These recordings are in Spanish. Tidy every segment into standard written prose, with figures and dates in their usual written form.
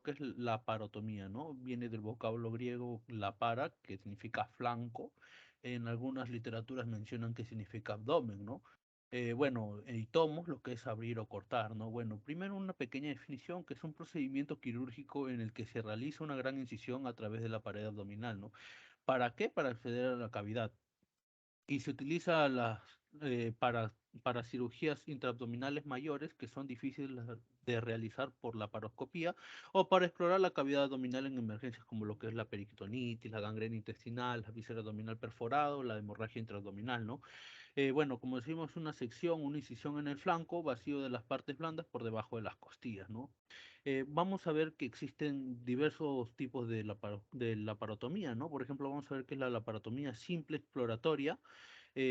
que es la parotomía, ¿no? Viene del vocablo griego lapara, que significa flanco. En algunas literaturas mencionan que significa abdomen, ¿no? Bueno, y tomos, lo que es abrir o cortar, ¿no? Bueno, primero una pequeña definición, que es un procedimiento quirúrgico en el que se realiza una gran incisión a través de la pared abdominal, ¿no? ¿Para qué? Para acceder a la cavidad y se utiliza eh, para, para cirugías intraabdominales mayores que son difíciles de realizar por la paroscopía o para explorar la cavidad abdominal en emergencias como lo que es la peritonitis, la gangrena intestinal, la víscera abdominal perforado, la hemorragia intraabdominal, ¿no? Bueno, como decimos, una sección, una incisión en el flanco, vacío de las partes blandas por debajo de las costillas, ¿no? Vamos a ver que existen diversos tipos de laparotomía, ¿no? Por ejemplo, vamos a ver que es la laparotomía simple exploratoria.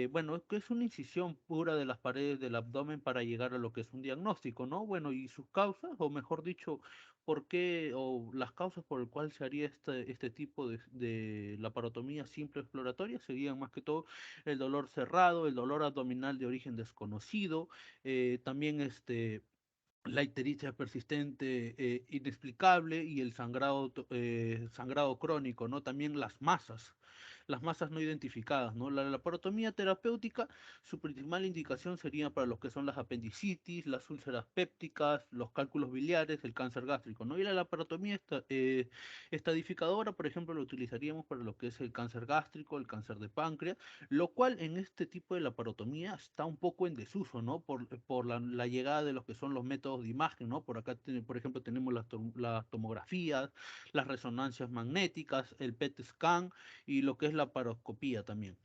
Bueno, es que es una incisión pura de las paredes del abdomen para llegar a lo que es un diagnóstico, ¿no? Bueno, y sus causas, o mejor dicho, por qué, o las causas por el cual se haría este tipo de laparotomía simple exploratoria serían más que todo el dolor cerrado, el dolor abdominal de origen desconocido, también la ictericia persistente inexplicable y el sangrado crónico, ¿no? También las masas no identificadas, ¿no? La laparotomía terapéutica, su principal indicación sería para lo que son las apendicitis, las úlceras pépticas, los cálculos biliares, el cáncer gástrico, ¿no? Y la laparotomía estadificadora, por ejemplo, lo utilizaríamos para lo que es el cáncer gástrico, el cáncer de páncreas, lo cual en este tipo de laparotomía está un poco en desuso, ¿no? Por la llegada de los que son los métodos de imagen, ¿no? Por acá, por ejemplo, tenemos las tomografías, las resonancias magnéticas, el PET scan y lo que es la paroscopía también.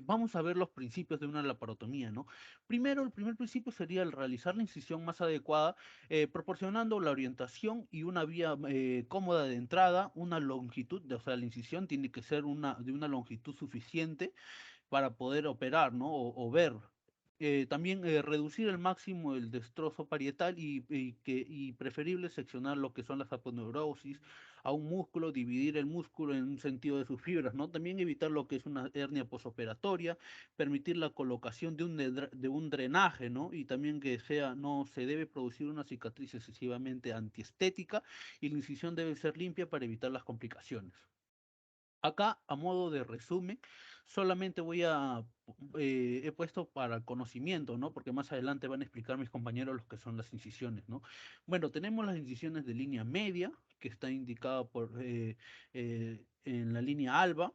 Vamos a ver los principios de una laparotomía, ¿no? Primero, el primer principio sería el realizar la incisión más adecuada, proporcionando la orientación y una vía cómoda de entrada, una longitud, o sea, la incisión tiene que ser de una longitud suficiente para poder operar, ¿no? O ver. También reducir al máximo el destrozo parietal y preferible seccionar lo que son las aponeurosis a un músculo, dividir el músculo en un sentido de sus fibras, ¿no? También evitar lo que es una hernia posoperatoria, permitir la colocación de un drenaje, ¿no? Y también que sea, no se debe producir una cicatriz excesivamente antiestética y la incisión debe ser limpia para evitar las complicaciones. Acá, a modo de resumen, solamente he puesto para conocimiento, ¿no? Porque más adelante van a explicar mis compañeros los que son las incisiones, ¿no? Bueno, tenemos las incisiones de línea media, que está indicada en la línea alba.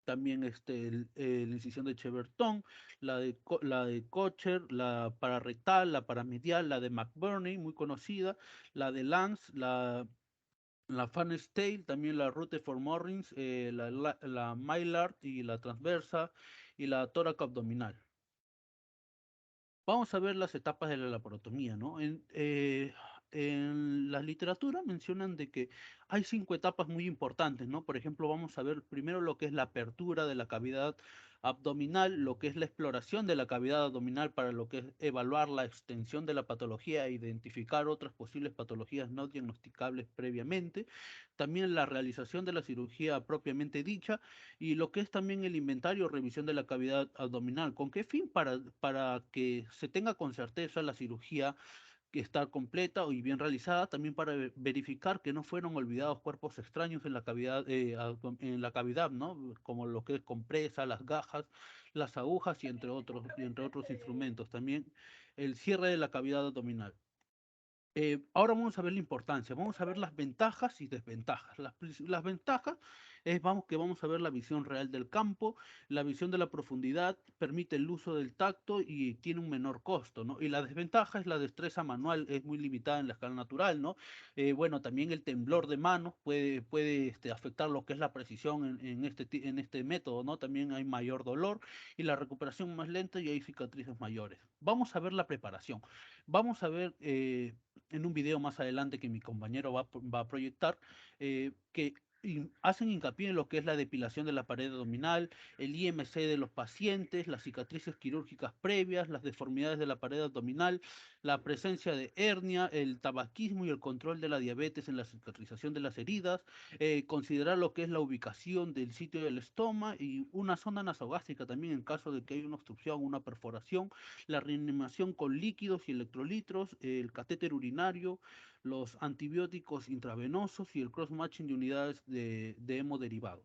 También la incisión de Cheverton, la de Kocher, la pararrectal, la paramedial, la de McBurney, muy conocida, la de Lance, la Fanstale, también la Rutherford Morris, la Maillard y la transversa y la tórax abdominal. Vamos a ver las etapas de la laparotomía, ¿no? En la literatura mencionan de que hay 5 etapas muy importantes, ¿no? Por ejemplo, vamos a ver primero lo que es la apertura de la cavidad abdominal, lo que es la exploración de la cavidad abdominal para lo que es evaluar la extensión de la patología e identificar otras posibles patologías no diagnosticables previamente. También la realización de la cirugía propiamente dicha y lo que es también el inventario o revisión de la cavidad abdominal. ¿Con qué fin? Para que se tenga con certeza la cirugía que está completa y bien realizada, también para verificar que no fueron olvidados cuerpos extraños en la cavidad, en la cavidad, ¿no? Como lo que es compresa, las gajas, las agujas y entre otros instrumentos. También el cierre de la cavidad abdominal. Ahora vamos a ver la importancia, vamos a ver las ventajas y desventajas. Las ventajas es que vamos a ver la visión real del campo, la visión de la profundidad, permite el uso del tacto y tiene un menor costo, ¿no? Y la desventaja es la destreza manual, es muy limitada en la escala natural, ¿no? Bueno, también el temblor de manos puede afectar lo que es la precisión en este método, ¿no? También hay mayor dolor y la recuperación más lenta y hay cicatrices mayores. Vamos a ver la preparación. Vamos a ver en un video más adelante que mi compañero va a proyectar, que hacen hincapié en lo que es la depilación de la pared abdominal, el IMC de los pacientes, las cicatrices quirúrgicas previas, las deformidades de la pared abdominal, la presencia de hernia, el tabaquismo y el control de la diabetes en la cicatrización de las heridas, considerar lo que es la ubicación del sitio del estómago y una zona nasogástrica también en caso de que haya una obstrucción o una perforación, la reanimación con líquidos y electrolitos, el catéter urinario, los antibióticos intravenosos y el cross-matching de unidades de hemoderivados.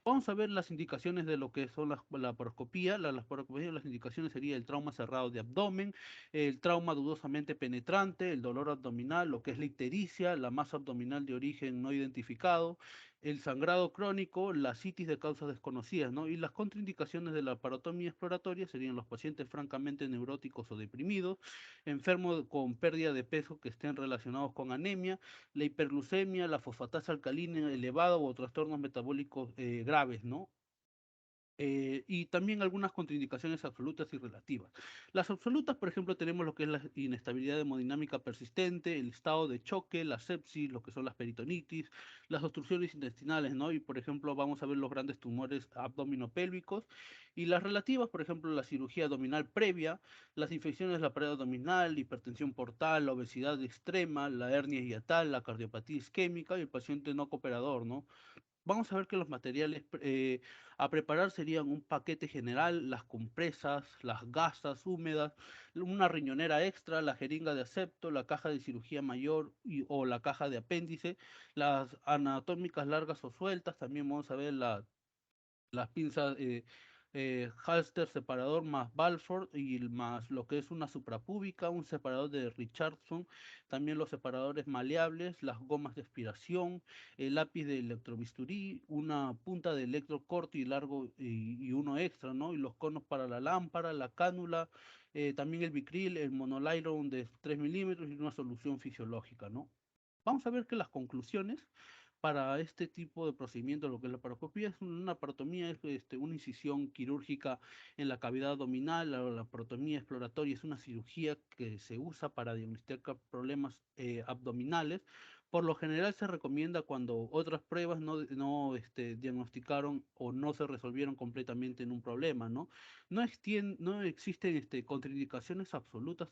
Vamos a ver las indicaciones de lo que son la laparoscopía. La laparoscopía, las indicaciones sería el trauma cerrado de abdomen, el trauma dudosamente penetrante, el dolor abdominal, lo que es la ictericia, la masa abdominal de origen no identificado, el sangrado crónico, la citis de causas desconocidas, ¿no? Y las contraindicaciones de la parotomía exploratoria serían los pacientes francamente neuróticos o deprimidos, enfermos con pérdida de peso que estén relacionados con anemia, la hiperglucemia, la fosfatasa alcalina elevada o trastornos metabólicos graves, ¿no? Y también algunas contraindicaciones absolutas y relativas. Las absolutas, por ejemplo, tenemos lo que es la inestabilidad hemodinámica persistente, el estado de choque, la sepsis, lo que son las peritonitis, las obstrucciones intestinales, ¿no? Y, por ejemplo, vamos a ver los grandes tumores abdominopélvicos. Y las relativas, por ejemplo, la cirugía abdominal previa, las infecciones de la pared abdominal, hipertensión portal, la obesidad extrema, la hernia hiatal, la cardiopatía isquémica y el paciente no cooperador, ¿no? Vamos a ver que los materiales a preparar serían un paquete general, las compresas, las gasas húmedas, una riñonera extra, la jeringa de acepto, la caja de cirugía mayor o la caja de apéndice, las anatómicas largas o sueltas, también vamos a ver las pinzas halster separador más Balfour y más lo que es una suprapúbica, un separador de Richardson, también los separadores maleables, las gomas de aspiración, el lápiz de electrobisturí, una punta de electrocorte y largo y uno extra, ¿no? Y los conos para la lámpara, la cánula, también el bicril, el monolyrón de 3 milímetros y una solución fisiológica, ¿no? Vamos a ver que las conclusiones para este tipo de procedimiento, lo que es la laparoscopía es una parotomía, es una incisión quirúrgica en la cavidad abdominal, la laparotomía exploratoria es una cirugía que se usa para diagnosticar problemas abdominales. Por lo general se recomienda cuando otras pruebas no diagnosticaron o no se resolvieron completamente en un problema, ¿no? No existen contraindicaciones absolutas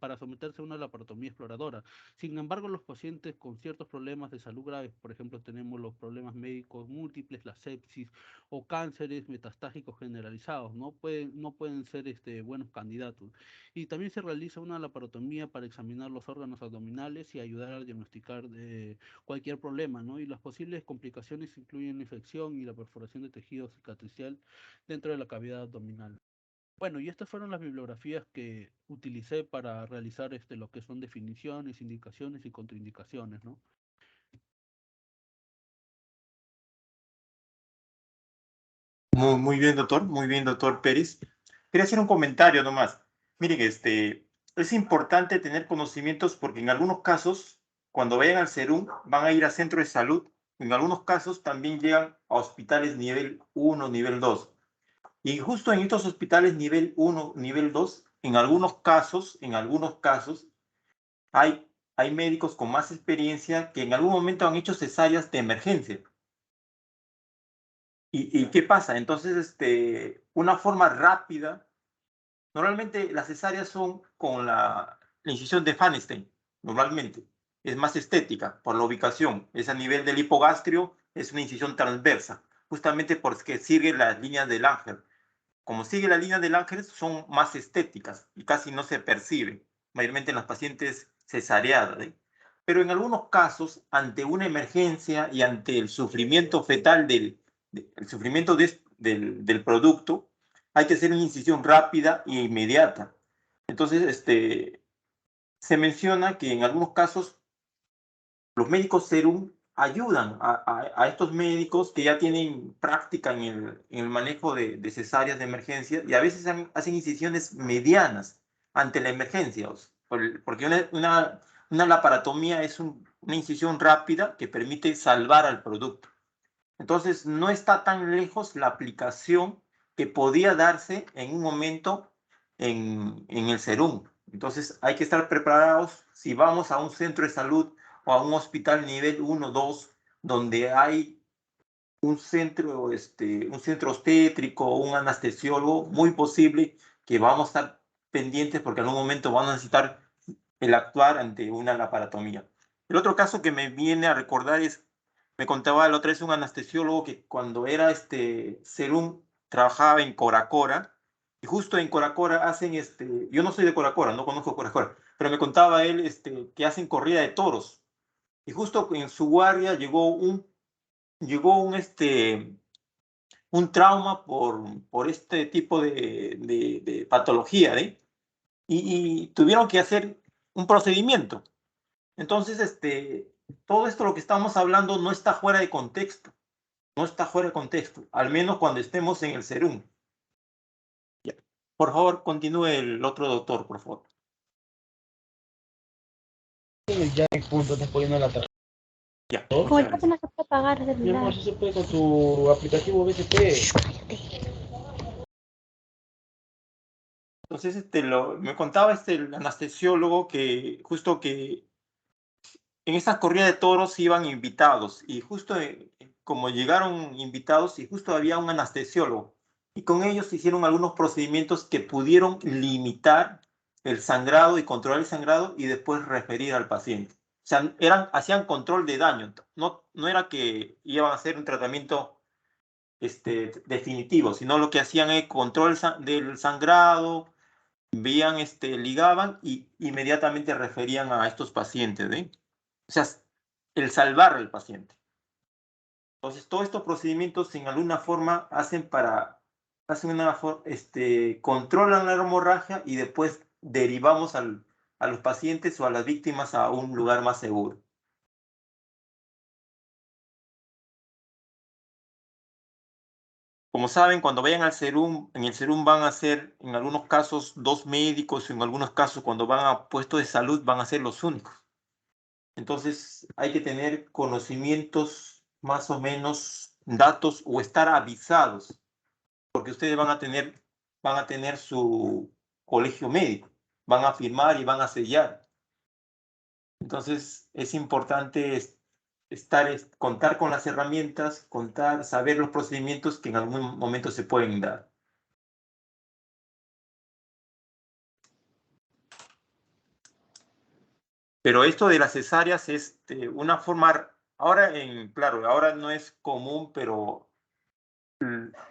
para someterse a una laparotomía exploradora. Sin embargo, los pacientes con ciertos problemas de salud graves, por ejemplo, tenemos los problemas médicos múltiples, la sepsis o cánceres metastágicos generalizados, no pueden ser buenos candidatos. Y también se realiza una laparotomía para examinar los órganos abdominales y ayudar a diagnosticar cualquier problema, ¿no? Y las posibles complicaciones incluyen la infección y la perforación de tejido cicatricial dentro de la cavidad abdominal. Bueno, y estas fueron las bibliografías que utilicé para realizar lo que son definiciones, indicaciones y contraindicaciones, ¿no? Muy bien, doctor Pérez. Quería hacer un comentario nomás. Miren, es importante tener conocimientos porque en algunos casos, cuando vayan al SERUM, van a ir a centros de salud. En algunos casos también llegan a hospitales nivel 1, nivel 2. Y justo en estos hospitales nivel 1, nivel 2, en algunos casos, hay médicos con más experiencia que en algún momento han hecho cesáreas de emergencia. ¿Y qué pasa? Entonces, una forma rápida, normalmente las cesáreas son con la incisión de Feinstein, normalmente. Es más estética por la ubicación. Es a nivel del hipogastrio, es una incisión transversa, justamente porque sigue las líneas del ángel. Como sigue la línea del ángel, son más estéticas y casi no se perciben, mayormente en las pacientes cesareadas, ¿eh? Pero en algunos casos, ante una emergencia y ante el sufrimiento fetal el sufrimiento del producto, hay que hacer una incisión rápida e inmediata. Entonces, se menciona que en algunos casos los médicos serum ayudan a estos médicos que ya tienen práctica en el manejo de cesáreas de emergencia y a veces hacen incisiones medianas ante la emergencia, porque una laparotomía es una incisión rápida que permite salvar al producto. Entonces, no está tan lejos la aplicación que podía darse en un momento en el serum. Entonces, hay que estar preparados si vamos a un centro de salud o a un hospital nivel 1, 2, donde hay un centro obstétrico o un anestesiólogo, muy posible que vamos a estar pendientes porque en algún momento van a necesitar el actuar ante una laparotomía. El otro caso que me viene a recordar es, me contaba la otra vez un anestesiólogo que cuando era Serum trabajaba en Coracora, y justo en Coracora hacen, yo no soy de Coracora, no conozco Coracora, pero me contaba él que hacen corrida de toros, y justo en su guardia llegó un trauma por este tipo de patología, y tuvieron que hacer un procedimiento. Entonces, todo esto lo que estamos hablando no está fuera de contexto, no está fuera de contexto, al menos cuando estemos en el serum. Ya. Por favor, continúe el otro doctor, por favor. Ya en punto estás poniendo la tarjeta. Ya. Como el pato no se puede pagar el Mi amor, celular. eso se puede con tu aplicativo BCP. Entonces, me contaba el anestesiólogo que justo que en esa corrida de toros iban invitados y justo como llegaron invitados y justo había un anestesiólogo y con ellos hicieron algunos procedimientos que pudieron limitar el sangrado y controlar el sangrado y después referir al paciente. O sea, hacían control de daño, no era que iban a hacer un tratamiento definitivo, sino lo que hacían es control del sangrado, veían, ligaban y inmediatamente referían a estos pacientes, o sea, el salvar al paciente. Entonces, todos estos procedimientos en alguna forma controlan la hemorragia y después derivamos a los pacientes o a las víctimas a un lugar más seguro. Como saben, cuando vayan al serum, en el serum van a ser, en algunos casos, 2 médicos, en algunos casos, cuando van a puestos de salud, van a ser los únicos. Entonces, hay que tener conocimientos, más o menos, datos o estar avisados, porque ustedes van a tener su colegio médico, van a firmar y van a sellar. Entonces, es importante contar con las herramientas, saber los procedimientos que en algún momento se pueden dar. Pero esto de las cesáreas es una forma, claro, ahora no es común, pero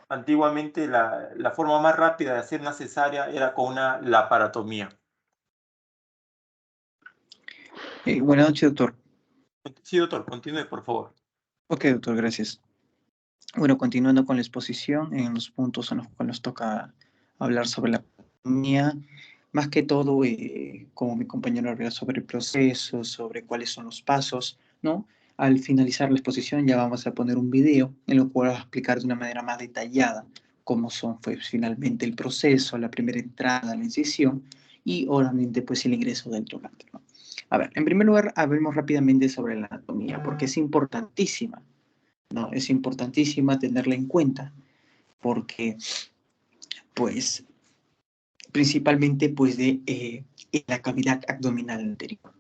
antiguamente la forma más rápida de hacer una cesárea era con una laparotomía. Buenas noches, doctor. Sí, doctor, continúe, por favor. Ok, doctor, gracias. Bueno, continuando con la exposición, en los puntos en los cuales nos toca hablar sobre la anatomía, más que todo, como mi compañero habla sobre el proceso, sobre cuáles son los pasos, ¿no? Al finalizar la exposición ya vamos a poner un video en lo cual voy a explicar de una manera más detallada cómo fue finalmente el proceso, la primera entrada, la incisión y obviamente pues el ingreso del tocante, ¿no? A ver, en primer lugar, hablemos rápidamente sobre la anatomía, porque es importantísima, ¿no? Es importantísima tenerla en cuenta, porque, pues, principalmente, pues, de la cavidad abdominal anterior.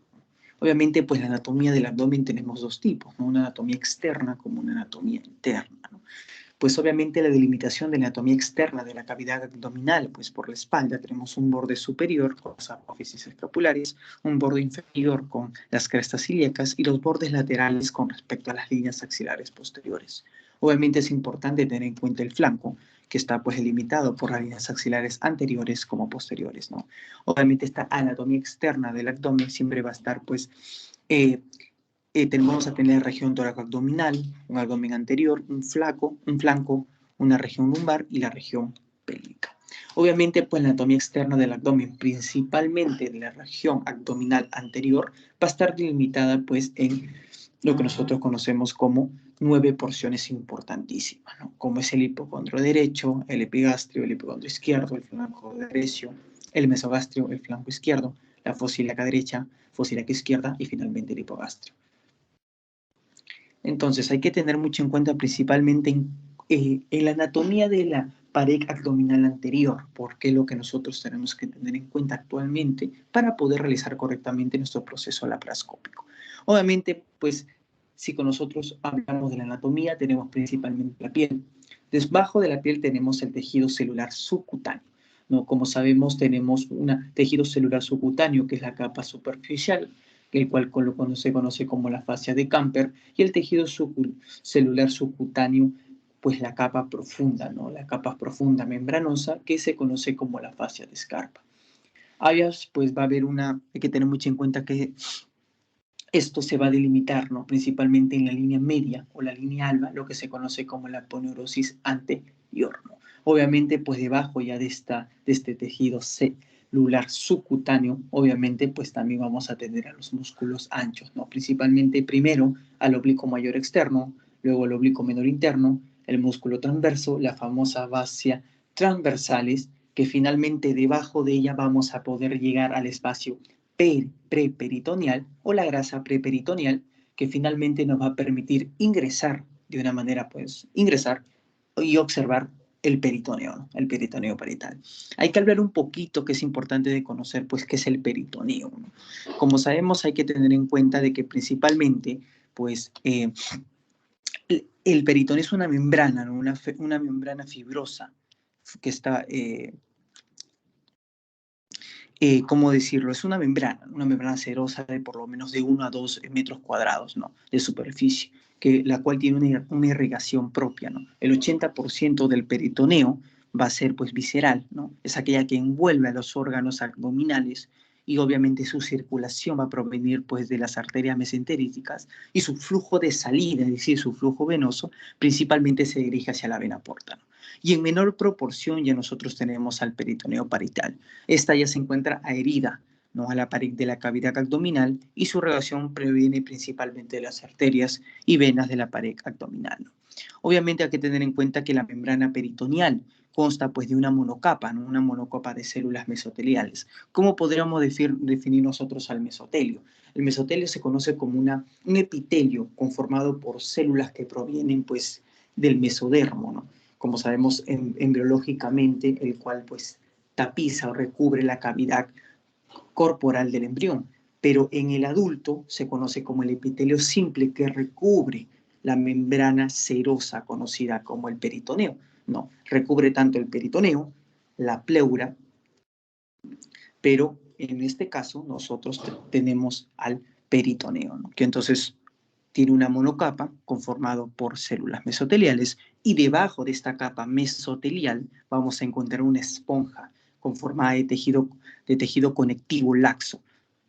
Obviamente, pues, la anatomía del abdomen tenemos dos tipos, ¿no? Una anatomía externa como una anatomía interna, ¿no? Pues obviamente la delimitación de la anatomía externa de la cavidad abdominal, pues por la espalda tenemos un borde superior con las apófisis escapulares, un borde inferior con las crestas ilíacas y los bordes laterales con respecto a las líneas axilares posteriores. Obviamente es importante tener en cuenta el flanco, que está pues delimitado por las líneas axilares anteriores como posteriores, ¿no? Obviamente esta anatomía externa del abdomen siempre va a estar pues vamos a tener región toracoabdominal, un abdomen anterior, un flanco, una región lumbar y la región pélvica. Obviamente, pues la anatomía externa del abdomen, principalmente de la región abdominal anterior, va a estar delimitada pues en lo que nosotros conocemos como 9 porciones importantísimas, ¿no? Como es el hipocondrio derecho, el epigastrio, el hipocondrio izquierdo, el flanco derecho, el mesogastrio, el flanco izquierdo, la fosa ilíaca derecha, fosa ilíaca izquierda y finalmente el hipogastrio. Entonces hay que tener mucho en cuenta principalmente en la anatomía de la pared abdominal anterior, porque es lo que nosotros tenemos que tener en cuenta actualmente para poder realizar correctamente nuestro proceso laparoscópico. Obviamente, pues, si con nosotros hablamos de la anatomía, tenemos principalmente la piel. Debajo de la piel tenemos el tejido celular subcutáneo. ¿no? Como sabemos, tenemos un tejido celular subcutáneo, que es la capa superficial, el cual se conoce como la fascia de Camper, y el tejido celular subcutáneo, pues la capa profunda, ¿no? La capa profunda membranosa, que se conoce como la fascia de Scarpa. Pues va a haber hay que tener mucho en cuenta que esto se va a delimitar, ¿no? Principalmente en la línea media o la línea alba, lo que se conoce como la aponeurosis anterior, ¿no? Obviamente, pues debajo ya de este tejido celular subcutáneo, obviamente, pues también vamos a tener a los músculos anchos, ¿no? Principalmente primero al oblicuo mayor externo, luego el oblicuo menor interno, el músculo transverso, la famosa fascia transversalis, que finalmente debajo de ella vamos a poder llegar al espacio preperitoneal o la grasa preperitoneal, que finalmente nos va a permitir ingresar de una manera, pues, ingresar y observar el peritoneo, ¿no? El peritoneo parietal. Hay que hablar un poquito, que es importante de conocer, pues, qué es el peritoneo, ¿no? Como sabemos, hay que tener en cuenta de que principalmente, pues, el peritoneo es una membrana, ¿no? Una membrana fibrosa que está... ¿cómo decirlo? Es una membrana cerosa de por lo menos de 1 a 2 metros cuadrados, ¿no? De superficie, la cual tiene una irrigación propia, ¿no? El 80% del peritoneo va a ser, pues, visceral, ¿no? Es aquella que envuelve a los órganos abdominales, y obviamente su circulación va a provenir, pues, de las arterias mesenteríticas, y su flujo de salida, es decir, su flujo venoso, principalmente se dirige hacia la vena porta, ¿no? Y en menor proporción ya nosotros tenemos al peritoneo parietal. Esta ya se encuentra adherida, ¿no? A la pared de la cavidad abdominal, y su irrigación proviene principalmente de las arterias y venas de la pared abdominal, ¿no? Obviamente hay que tener en cuenta que la membrana peritoneal consta, pues, de una monocapa, ¿no? Una monocapa de células mesoteliales. ¿Cómo podríamos definir nosotros al mesotelio? El mesotelio se conoce como un epitelio conformado por células que provienen, pues, del mesodermo, ¿no? Como sabemos embriológicamente, el cual, pues, tapiza o recubre la cavidad corporal del embrión, pero en el adulto se conoce como el epitelio simple, que recubre la membrana serosa conocida como el peritoneo. No, recubre tanto el peritoneo, la pleura, pero en este caso nosotros tenemos al peritoneo, ¿no? Que entonces tiene una monocapa conformado por células mesoteliales, y debajo de esta capa mesotelial vamos a encontrar una esponja conformada de tejido conectivo laxo,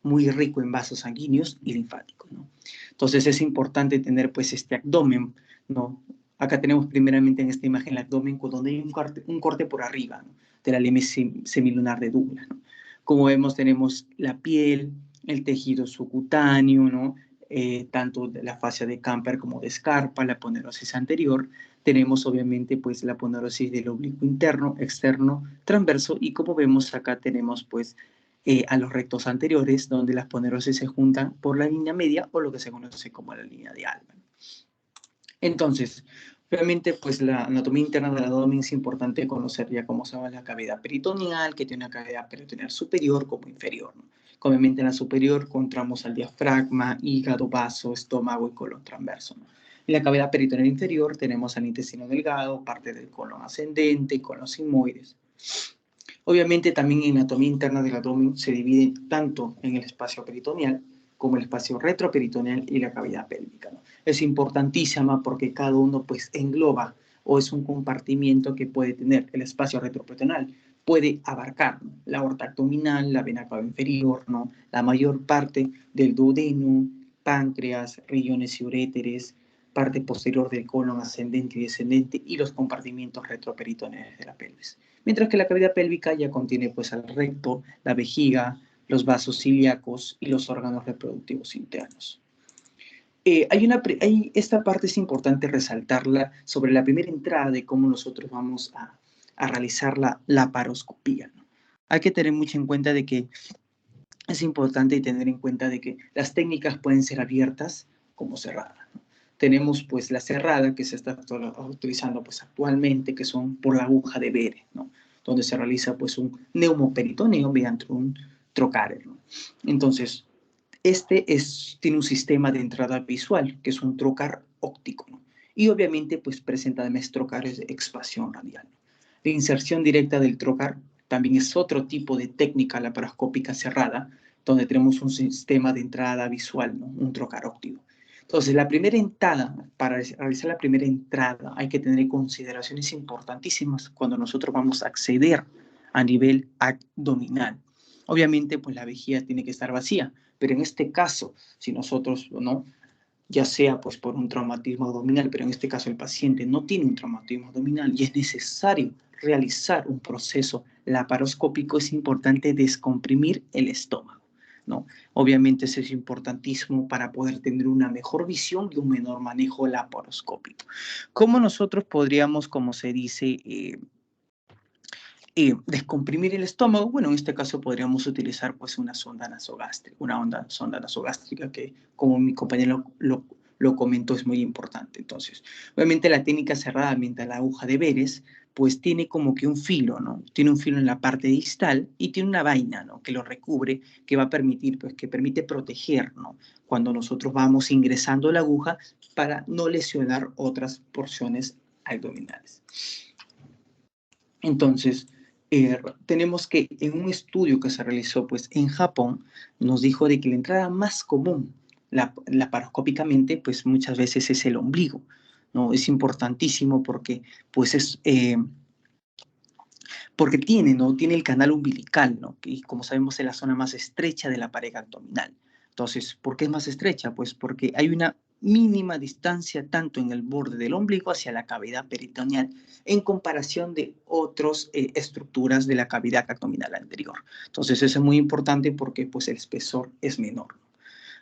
muy rico en vasos sanguíneos y linfáticos, ¿no? Entonces es importante tener, pues, este abdomen, ¿no? Acá tenemos primeramente en esta imagen el abdomen, donde hay un corte por arriba, ¿no? De la limes semilunar de Douglas, ¿no? Como vemos, tenemos la piel, el tejido subcutáneo, ¿no? Tanto de la fascia de Camper como de Scarpa, la aponeurosis anterior. Tenemos obviamente, pues, la aponeurosis del oblicuo interno, externo, transverso, y como vemos acá tenemos, pues, a los rectos anteriores, donde las aponeurosis se juntan por la línea media, o lo que se conoce como la línea de Alba. Entonces, obviamente, pues, la anatomía interna del abdomen es importante conocer, ya como sabemos, la cavidad peritoneal, que tiene una cavidad peritoneal superior como inferior, ¿no? Obviamente en la superior encontramos al diafragma, hígado, vaso, estómago y colon transverso, ¿no? En la cavidad peritoneal inferior tenemos al intestino delgado, parte del colon ascendente y colon sigmoides. Obviamente también en la anatomía interna del abdomen se divide tanto en el espacio peritoneal como el espacio retroperitoneal y la cavidad pélvica, ¿no? Es importantísima porque cada uno, pues, engloba, o es un compartimiento que puede tener el espacio retroperitoneal. Puede abarcar, ¿no?, la aorta abdominal, la vena cava inferior, ¿no?, la mayor parte del duodeno, páncreas, riñones y uréteres, parte posterior del colon ascendente y descendente, y los compartimientos retroperitoneales de la pelvis. Mientras que la cavidad pélvica ya contiene, pues, al recto, la vejiga, los vasos ilíacos y los órganos reproductivos internos. Esta parte es importante resaltarla sobre la primera entrada de cómo nosotros vamos a realizar la laparoscopía, ¿no? Hay que tener mucho en cuenta de que es importante tener en cuenta de que las técnicas pueden ser abiertas como cerradas, ¿no? Tenemos, pues, la cerrada, que se está utilizando, pues, actualmente, que son por la aguja de Bere, ¿no?, donde se realiza, pues, un neumoperitoneo mediante un trocar, ¿no? Entonces, tiene un sistema de entrada visual, que es un trocar óptico, ¿no? Y obviamente, pues, presenta además trocares de expansión radial, ¿no? La inserción directa del trocar también es otro tipo de técnica laparoscópica cerrada, donde tenemos un sistema de entrada visual, ¿no? Un trocar óptico. Entonces, la primera entrada, para realizar la primera entrada, hay que tener consideraciones importantísimas cuando nosotros vamos a acceder a nivel abdominal. Obviamente, pues la vejiga tiene que estar vacía, pero en este caso, si nosotros, ¿no?, ya sea pues por un traumatismo abdominal, pero en este caso el paciente no tiene un traumatismo abdominal y es necesario realizar un proceso laparoscópico, es importante descomprimir el estómago, ¿no? Obviamente eso es importantísimo para poder tener una mejor visión y un menor manejo laparoscópico. ¿Cómo nosotros podríamos, como se dice, descomprimir el estómago? Bueno, en este caso podríamos utilizar pues una sonda nasogástrica, sonda nasogástrica que, como mi compañero lo comentó, es muy importante. Entonces, obviamente la técnica cerrada mediante la aguja de Beres, pues tiene como que un filo, ¿no? Tiene un filo en la parte distal y tiene una vaina, ¿no?, que lo recubre, que va a permitir, pues que permite proteger, ¿no?, cuando nosotros vamos ingresando la aguja para no lesionar otras porciones abdominales. Entonces, tenemos que en un estudio que se realizó pues, en Japón, nos dijo de que la entrada más común laparoscópicamente pues, muchas veces es el ombligo, ¿no? Es importantísimo porque, pues, porque tiene, ¿no?, tiene el canal umbilical, ¿no?, y como sabemos es la zona más estrecha de la pared abdominal. Entonces, ¿por qué es más estrecha? Pues porque hay una mínima distancia tanto en el borde del ombligo hacia la cavidad peritoneal en comparación de otras estructuras de la cavidad abdominal anterior. Entonces, eso es muy importante porque pues, el espesor es menor.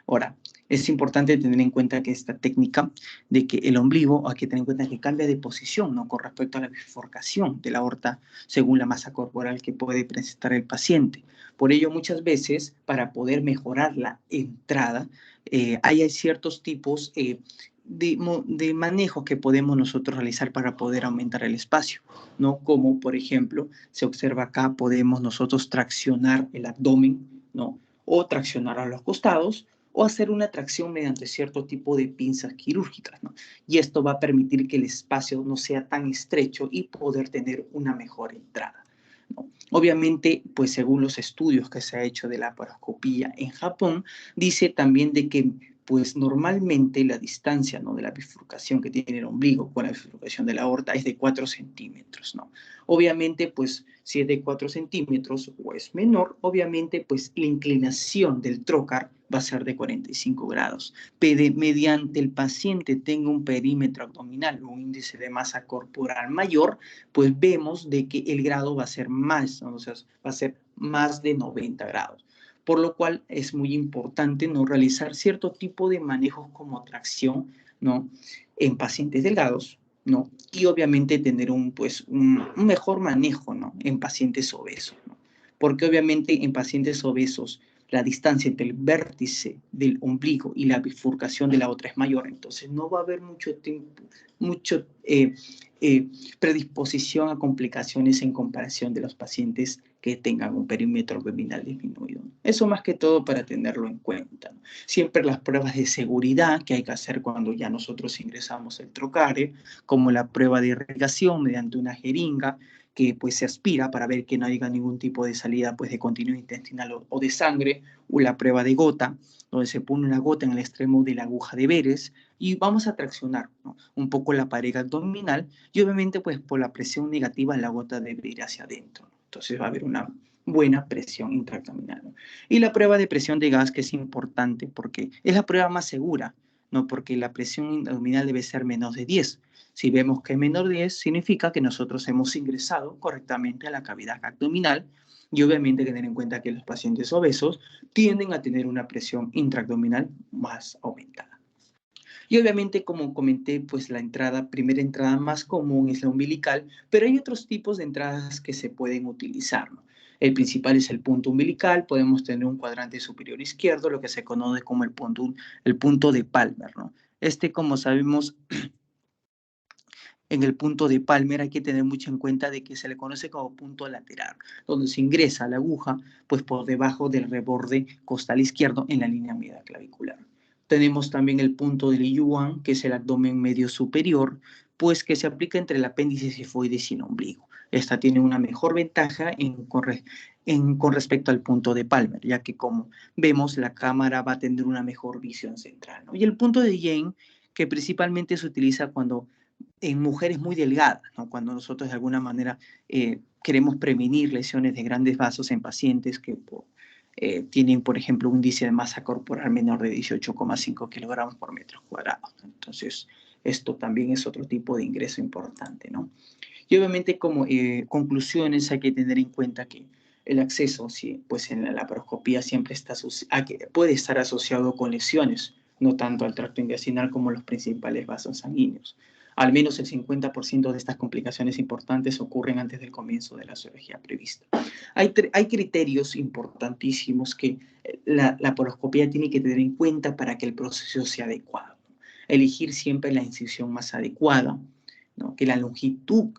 Ahora, es importante tener en cuenta que esta técnica de que el ombligo, hay que tener en cuenta que cambia de posición, ¿no?, con respecto a la bifurcación de la aorta según la masa corporal que puede presentar el paciente. Por ello, muchas veces, para poder mejorar la entrada, hay ciertos tipos de manejo que podemos nosotros realizar para poder aumentar el espacio, ¿no? Como, por ejemplo, se observa acá, podemos nosotros traccionar el abdomen, ¿no?, o traccionar a los costados, o hacer una tracción mediante cierto tipo de pinzas quirúrgicas, ¿no? Y esto va a permitir que el espacio no sea tan estrecho y poder tener una mejor entrada, ¿no? Obviamente, pues según los estudios que se ha hecho de la laparoscopía en Japón, dice también de que pues normalmente la distancia, ¿no?, de la bifurcación que tiene el ombligo con la bifurcación de la aorta es de 4 centímetros, ¿no? Obviamente, pues si es de 4 centímetros o es menor, obviamente, pues la inclinación del trocar va a ser de 45 grados. Mediante el paciente tenga un perímetro abdominal o un índice de masa corporal mayor, pues vemos de que el grado va a ser más, ¿no? O sea, va a ser más de 90 grados. Por lo cual es muy importante no realizar cierto tipo de manejos como tracción, ¿no?, en pacientes delgados, ¿no? Y obviamente tener un mejor manejo, ¿no?, en pacientes obesos, ¿no? Porque obviamente en pacientes obesos la distancia entre el vértice del ombligo y la bifurcación de la otra es mayor, entonces no va a haber mucho predisposición a complicaciones en comparación de los pacientes que tengan un perímetro abdominal disminuido. Eso más que todo para tenerlo en cuenta, ¿no? Siempre las pruebas de seguridad que hay que hacer cuando ya nosotros ingresamos el trocare, como la prueba de irrigación mediante una jeringa, que pues se aspira para ver que no haya ningún tipo de salida pues de continuidad intestinal o de sangre, o la prueba de gota, donde se pone una gota en el extremo de la aguja de Beres y vamos a traccionar, ¿no?, un poco la pared abdominal y obviamente pues por la presión negativa la gota debe ir hacia adentro, ¿no? Entonces va a haber una buena presión intraabdominal, ¿no? Y la prueba de presión de gas, que es importante porque es la prueba más segura, ¿no?, porque la presión abdominal debe ser menos de 10. Si vemos que es menor de 10, significa que nosotros hemos ingresado correctamente a la cavidad abdominal y obviamente tener en cuenta que los pacientes obesos tienden a tener una presión intraabdominal más aumentada. Y obviamente, como comenté, pues la primera entrada más común es la umbilical, pero hay otros tipos de entradas que se pueden utilizar, ¿no? El principal es el punto umbilical, podemos tener un cuadrante superior izquierdo, lo que se conoce como el punto de Palmer, ¿no? Como sabemos, en el punto de Palmer hay que tener mucho en cuenta de que se le conoce como punto lateral, donde se ingresa la aguja pues por debajo del reborde costal izquierdo en la línea media clavicular. Tenemos también el punto del Yuan, que es el abdomen medio superior, pues que se aplica entre el apéndice cifoides y el ombligo. Esta tiene una mejor ventaja con respecto al punto de Palmer, ya que como vemos la cámara va a tener una mejor visión central, ¿no? Y el punto de Jane, que principalmente se utiliza cuando en mujeres muy delgadas, ¿no? Cuando nosotros de alguna manera queremos prevenir lesiones de grandes vasos en pacientes que tienen, por ejemplo, un índice de masa corporal menor de 18,5 kilogramos por metro cuadrado. Entonces, esto también es otro tipo de ingreso importante, ¿no? Y obviamente como conclusiones hay que tener en cuenta que el acceso, sí, pues en la laparoscopía siempre puede estar asociado con lesiones, no tanto al tracto intestinal como los principales vasos sanguíneos. Al menos el 50% de estas complicaciones importantes ocurren antes del comienzo de la cirugía prevista. Hay criterios importantísimos que la laparoscopía tiene que tener en cuenta para que el proceso sea adecuado. Elegir siempre la incisión más adecuada, ¿no? Que la longitud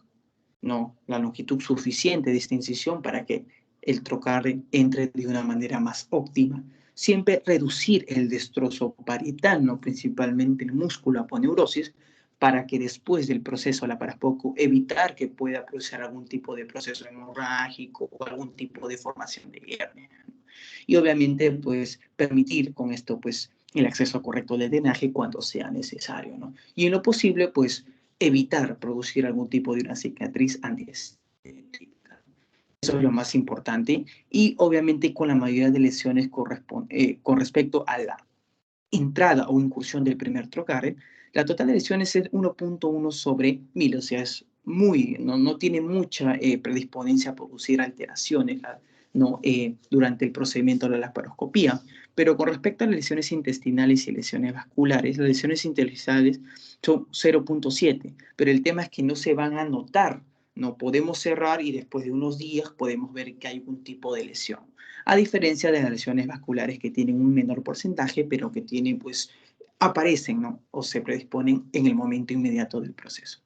suficiente de esta incisión para que el trocar entre de una manera más óptima. Siempre reducir el destrozo parietal, ¿no? Principalmente el músculo aponeurosis, para que después del proceso laparoscópico evitar que pueda producir algún tipo de proceso hemorrágico o algún tipo de formación de hernia. Y obviamente, pues, permitir con esto, pues, el acceso correcto de drenaje cuando sea necesario, ¿no? Y en lo posible, pues, evitar producir algún tipo de una cicatriz antiestética. Eso es lo más importante. Y obviamente con la mayoría de lesiones con respecto a la entrada o incursión del primer trocar, la total de lesiones es 1.1 sobre 1000, o sea, no tiene mucha predisponencia a producir alteraciones, ¿no? Durante el procedimiento de la laparoscopía. Pero con respecto a las lesiones intestinales y lesiones vasculares, las lesiones intestinales son 0.7, pero el tema es que no se van a notar, no podemos cerrar y después de unos días podemos ver que hay algún tipo de lesión. A diferencia de las lesiones vasculares que tienen un menor porcentaje, pero que tienen, pues, aparecen, ¿no? O se predisponen en el momento inmediato del proceso.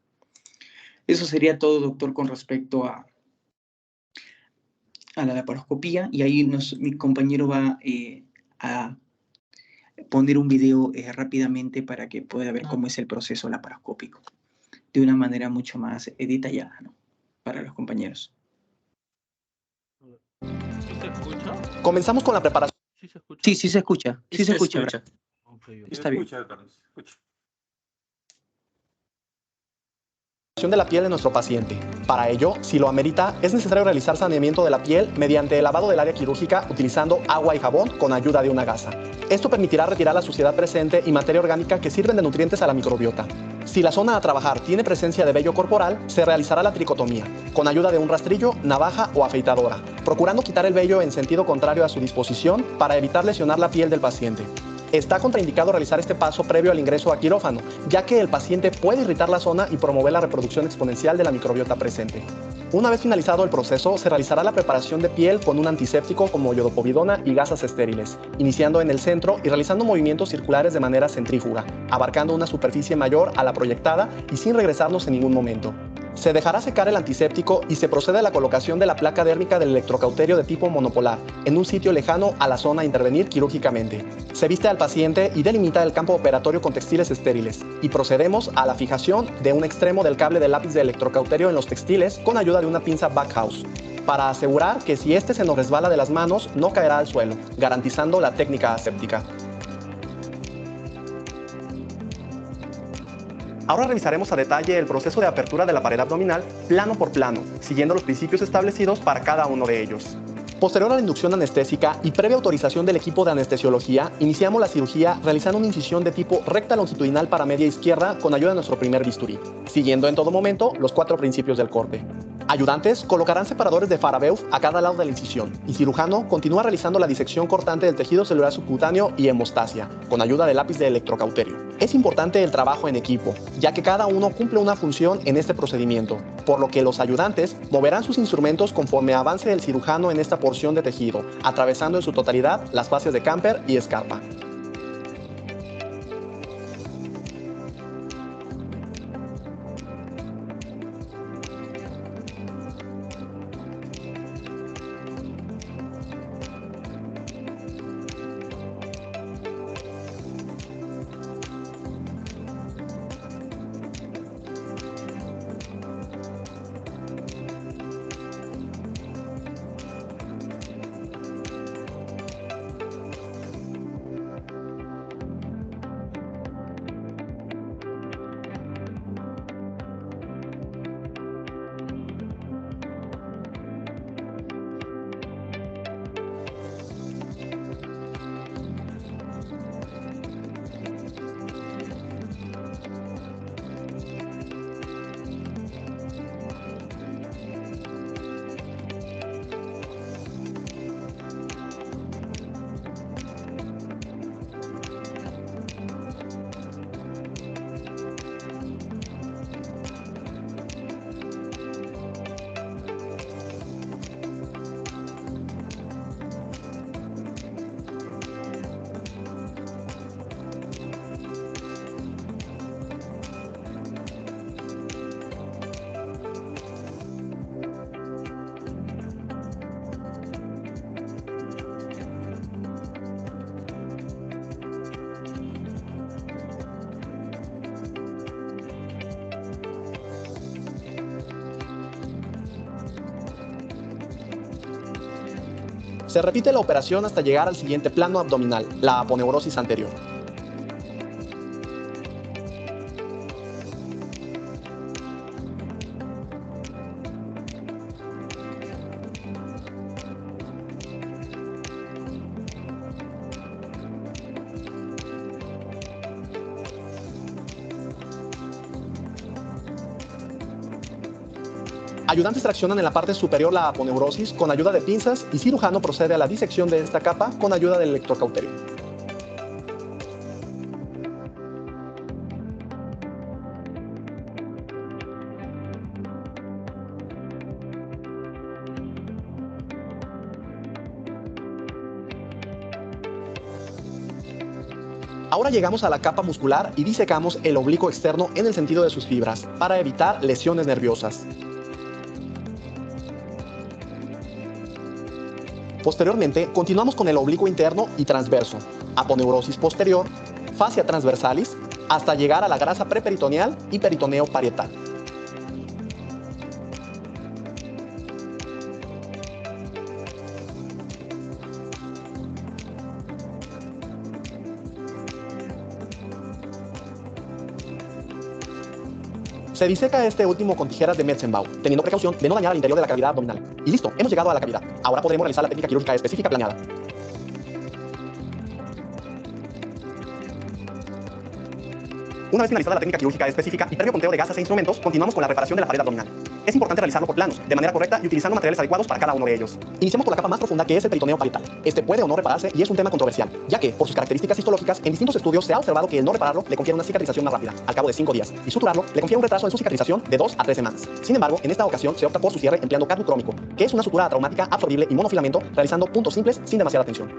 Eso sería todo, doctor, con respecto a la laparoscopía, y ahí mi compañero va a poner un video rápidamente para que pueda ver cómo es el proceso laparoscópico de una manera mucho más detallada, ¿no? Para los compañeros. ¿Sí se escucha? Comenzamos con la preparación. ¿Sí se escucha? Sí se escucha. Sí se escucha. escucha. Ok. Está bien. Carlos, escucha. De la piel de nuestro paciente. Para ello, si lo amerita, es necesario realizar saneamiento de la piel mediante el lavado del área quirúrgica utilizando agua y jabón con ayuda de una gasa. Esto permitirá retirar la suciedad presente y materia orgánica que sirven de nutrientes a la microbiota. Si la zona a trabajar tiene presencia de vello corporal, se realizará la tricotomía, con ayuda de un rastrillo, navaja o afeitadora, procurando quitar el vello en sentido contrario a su disposición para evitar lesionar la piel del paciente. Está contraindicado realizar este paso previo al ingreso a quirófano, ya que el paciente puede irritar la zona y promover la reproducción exponencial de la microbiota presente. Una vez finalizado el proceso, se realizará la preparación de piel con un antiséptico como iodopovidona y gasas estériles, iniciando en el centro y realizando movimientos circulares de manera centrífuga, abarcando una superficie mayor a la proyectada y sin regresarnos en ningún momento. Se dejará secar el antiséptico y se procede a la colocación de la placa dérmica del electrocauterio de tipo monopolar en un sitio lejano a la zona a intervenir quirúrgicamente. Se viste al paciente y delimita el campo operatorio con textiles estériles y procedemos a la fijación de un extremo del cable del lápiz de electrocauterio en los textiles con ayuda de una pinza backhouse, para asegurar que si este se nos resbala de las manos no caerá al suelo, garantizando la técnica aséptica. Ahora revisaremos a detalle el proceso de apertura de la pared abdominal plano por plano, siguiendo los principios establecidos para cada uno de ellos. Posterior a la inducción anestésica y previa autorización del equipo de anestesiología, iniciamos la cirugía realizando una incisión de tipo recta longitudinal para media izquierda con ayuda de nuestro primer bisturí, siguiendo en todo momento los 4 principios del corte. Ayudantes colocarán separadores de Farabeuf a cada lado de la incisión y cirujano continúa realizando la disección cortante del tejido celular subcutáneo y hemostasia con ayuda del lápiz de electrocauterio. Es importante el trabajo en equipo, ya que cada uno cumple una función en este procedimiento, por lo que los ayudantes moverán sus instrumentos conforme avance el cirujano en esta porción de tejido, atravesando en su totalidad las fases de Camper y Scarpa. Se repite la operación hasta llegar al siguiente plano abdominal, la aponeurosis anterior. Ayudantes traccionan en la parte superior la aponeurosis con ayuda de pinzas y cirujano procede a la disección de esta capa con ayuda del electrocauterio. Ahora llegamos a la capa muscular y disecamos el oblicuo externo en el sentido de sus fibras para evitar lesiones nerviosas. Posteriormente, continuamos con el oblicuo interno y transverso, aponeurosis posterior, fascia transversalis, hasta llegar a la grasa preperitoneal y peritoneo parietal. Se diseca este último con tijeras de Metzenbau, teniendo precaución de no dañar el interior de la cavidad abdominal. Y listo, hemos llegado a la cavidad. Ahora podremos realizar la técnica quirúrgica específica planeada. Una vez finalizada la técnica quirúrgica específica y previo conteo de gasas e instrumentos, continuamos con la reparación de la pared abdominal. Es importante realizarlo por planos, de manera correcta y utilizando materiales adecuados para cada uno de ellos. Iniciamos por la capa más profunda, que es el peritoneo parietal. Este puede o no repararse y es un tema controversial, ya que, por sus características histológicas, en distintos estudios se ha observado que el no repararlo le confiere una cicatrización más rápida, al cabo de 5 días, y suturarlo le confiere un retraso en su cicatrización de 2 a 3 semanas. Sin embargo, en esta ocasión se opta por su cierre empleando carbucrómico, que es una sutura atraumática absorbible y monofilamento, realizando puntos simples sin demasiada tensión.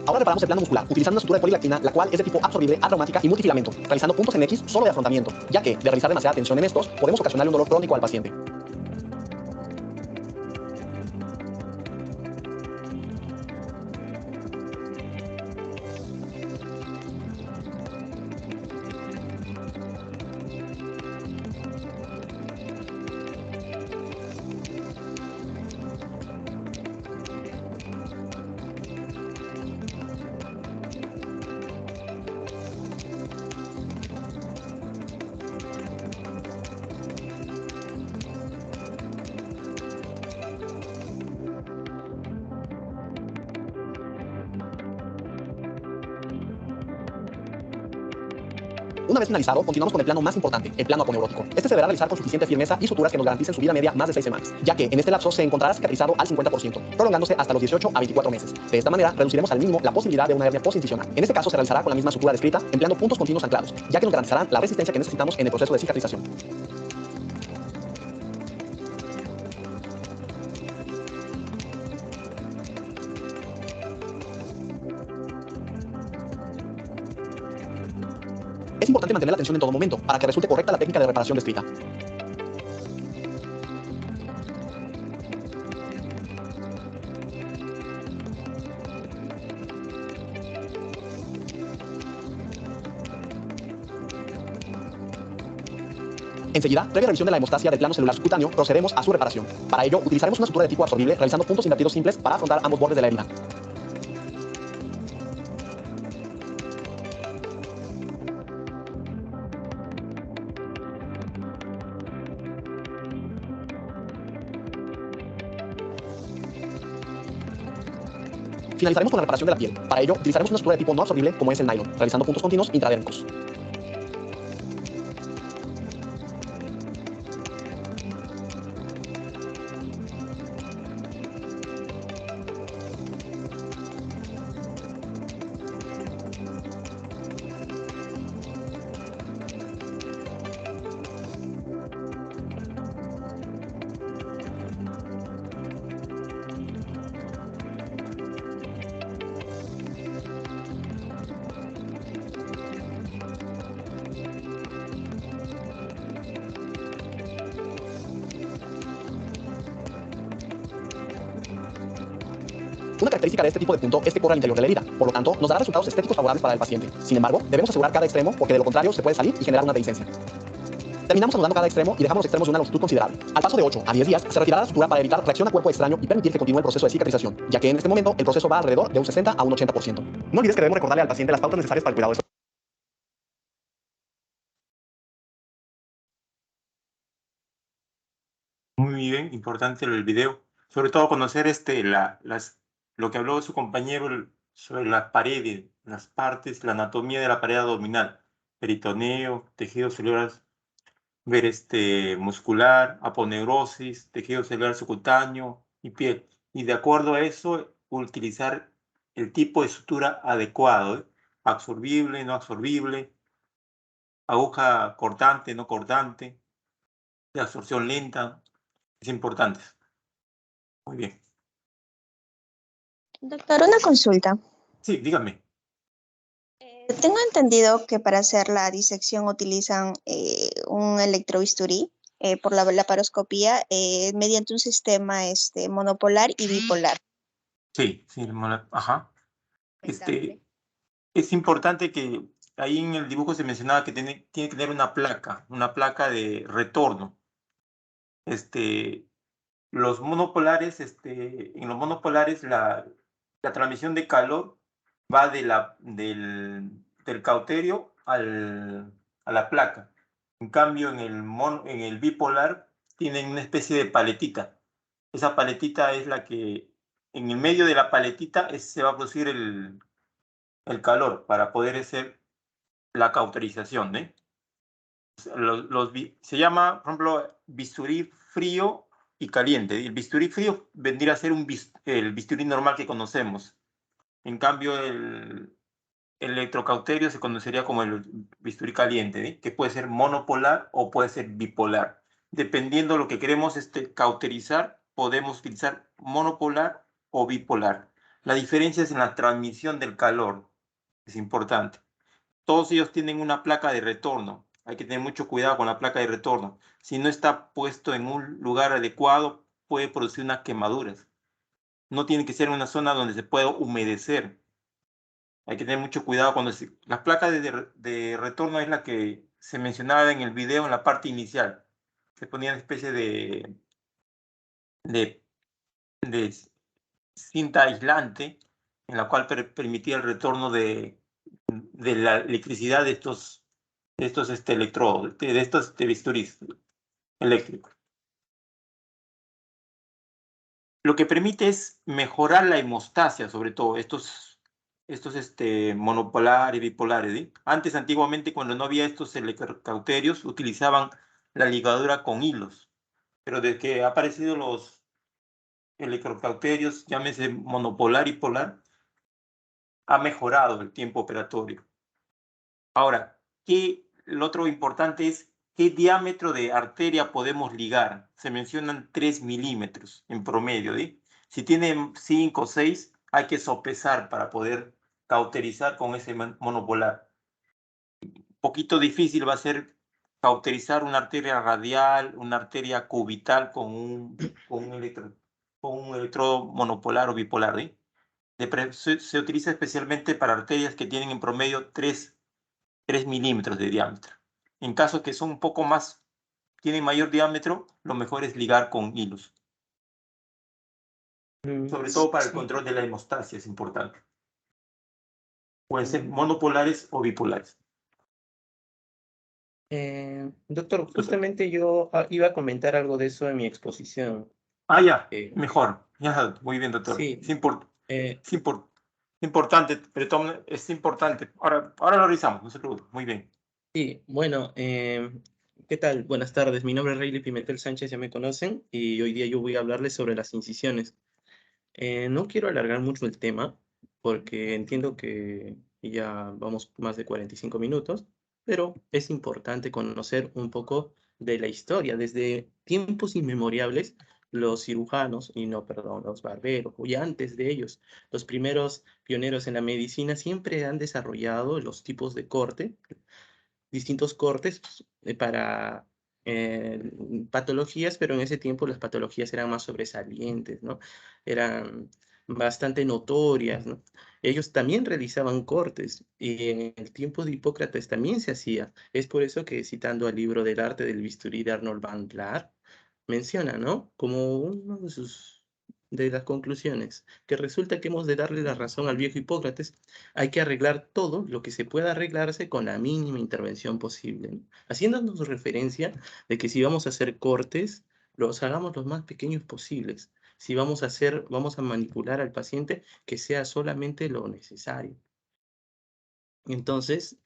Ahora reparamos el plano muscular, utilizando una sutura de polilactina, la cual es de tipo absorbible, atraumática y multifilamento, realizando puntos en X solo de afrontamiento, ya que, de realizar demasiada tensión en estos, podemos ocasionarle un dolor crónico al paciente. Una vez finalizado, continuamos con el plano más importante, el plano aponeurótico. Este se deberá realizar con suficiente firmeza y suturas que nos garanticen su vida media más de 6 semanas, ya que en este lapso se encontrará cicatrizado al 50%, prolongándose hasta los 18 a 24 meses. De esta manera, reduciremos al mínimo la posibilidad de una hernia postincisional. En este caso, se realizará con la misma sutura descrita, empleando puntos continuos anclados, ya que nos garantizarán la resistencia que necesitamos en el proceso de cicatrización. Es importante mantener la tensión en todo momento para que resulte correcta la técnica de reparación descrita. Enseguida, previa revisión de la hemostasia del plano celular subcutáneo, procedemos a su reparación. Para ello, utilizaremos una sutura de tipo absorbible realizando puntos invertidos simples para afrontar ambos bordes de la herida. Finalizaremos con la reparación de la piel. Para ello, utilizaremos una sutura de tipo no absorbible, como es el nylon, realizando puntos continuos intradérmicos. Una característica de este tipo de punto es que corre al interior de la herida, por lo tanto, nos dará resultados estéticos favorables para el paciente. Sin embargo, debemos asegurar cada extremo porque de lo contrario se puede salir y generar una dehiscencia. Terminamos anudando cada extremo y dejamos los extremos de una longitud considerable. Al paso de 8 a 10 días, se retirará la sutura para evitar reacción a cuerpo extraño y permitir que continúe el proceso de cicatrización, ya que en este momento el proceso va alrededor de un 60 a un 80%. No olvides que debemos recordarle al paciente las pautas necesarias para el cuidado de Muy bien, importante el video. Sobre todo conocer lo que habló su compañero sobre las paredes, las partes, la anatomía de la pared abdominal, peritoneo, tejidos celulares, ver muscular, aponeurosis, tejido celular subcutáneo y piel. Y de acuerdo a eso, utilizar el tipo de sutura adecuado, ¿eh? Absorbible, no absorbible, aguja cortante, no cortante, de absorción lenta. Es importante. Muy bien. Doctor, una consulta. Sí, dígame. Tengo entendido que para hacer la disección utilizan un electrobisturí por la laparoscopía mediante un sistema monopolar y bipolar. Sí, sí, ajá. Exactamente. Es importante que ahí en el dibujo se mencionaba que tiene que tener una placa de retorno. Los monopolares, en los monopolares la transmisión de calor va del cauterio a la placa. En cambio, en el bipolar tienen una especie de paletita. Esa paletita es la que, en el medio de la paletita se va a producir el calor para poder hacer la cauterización, ¿eh? Se llama, por ejemplo, bisturí frío y caliente. El bisturí frío vendría a ser el bisturí normal que conocemos. En cambio, el electrocauterio se conocería como el bisturí caliente, ¿eh? Que puede ser monopolar o puede ser bipolar. Dependiendo de lo que queremos cauterizar, podemos utilizar monopolar o bipolar. La diferencia es en la transmisión del calor. Es importante. Todos ellos tienen una placa de retorno. Hay que tener mucho cuidado con la placa de retorno. Si no está puesto en un lugar adecuado, puede producir unas quemaduras. No tiene que ser en una zona donde se pueda humedecer. Hay que tener mucho cuidado cuando las placas de retorno es la que se mencionaba en el video en la parte inicial. Se ponía una especie de cinta aislante en la cual permitía el retorno de la electricidad de estos electrodos, de estos bisturís eléctricos. Lo que permite es mejorar la hemostasia, sobre todo estos monopolares, bipolares, ¿sí? Antes, antiguamente, cuando no había estos electrocauterios, utilizaban la ligadura con hilos, pero desde que han aparecido los electrocauterios, llámese monopolar y polar, ha mejorado el tiempo operatorio. Ahora, lo otro importante es qué diámetro de arteria podemos ligar. Se mencionan 3 milímetros en promedio, ¿sí? Si tienen 5 o 6, hay que sopesar para poder cauterizar con ese monopolar. Un poquito difícil va a ser cauterizar una arteria radial, una arteria cubital con un electrodo monopolar o bipolar, ¿sí? Se utiliza especialmente para arterias que tienen en promedio 3 milímetros de diámetro. En casos que son un poco más, tienen mayor diámetro, lo mejor es ligar con hilos. Sobre todo para el control de la hemostasia es importante. Pueden ser monopolares o bipolares. Doctor, justamente yo iba a comentar algo de eso en mi exposición. Ya, mejor. Ya, muy bien, doctor. Sí. Es importante, pero es importante. Ahora lo revisamos, no se preocupe. Muy bien. Sí, bueno, ¿qué tal? Buenas tardes. Mi nombre es Rayleigh Pimentel Sánchez, ya me conocen, y hoy día yo voy a hablarles sobre las incisiones. No quiero alargar mucho el tema, porque entiendo que ya vamos más de 45 minutos, pero es importante conocer un poco de la historia. Desde tiempos inmemorables, los cirujanos, los barberos, y antes de ellos, los primeros pioneros en la medicina siempre han desarrollado los tipos de corte, distintos cortes para patologías, pero en ese tiempo las patologías eran más sobresalientes, ¿no? Eran bastante notorias, ¿no? Ellos también realizaban cortes y en el tiempo de Hipócrates también se hacía. Es por eso que, citando al libro del arte del bisturí de Arnold van Laar, menciona, ¿no? Como uno de las conclusiones, que resulta que hemos de darle la razón al viejo Hipócrates, hay que arreglar todo lo que se pueda arreglarse con la mínima intervención posible, ¿no? Haciéndonos referencia de que si vamos a hacer cortes, los hagamos los más pequeños posibles. Si vamos a manipular al paciente, que sea solamente lo necesario. Entonces,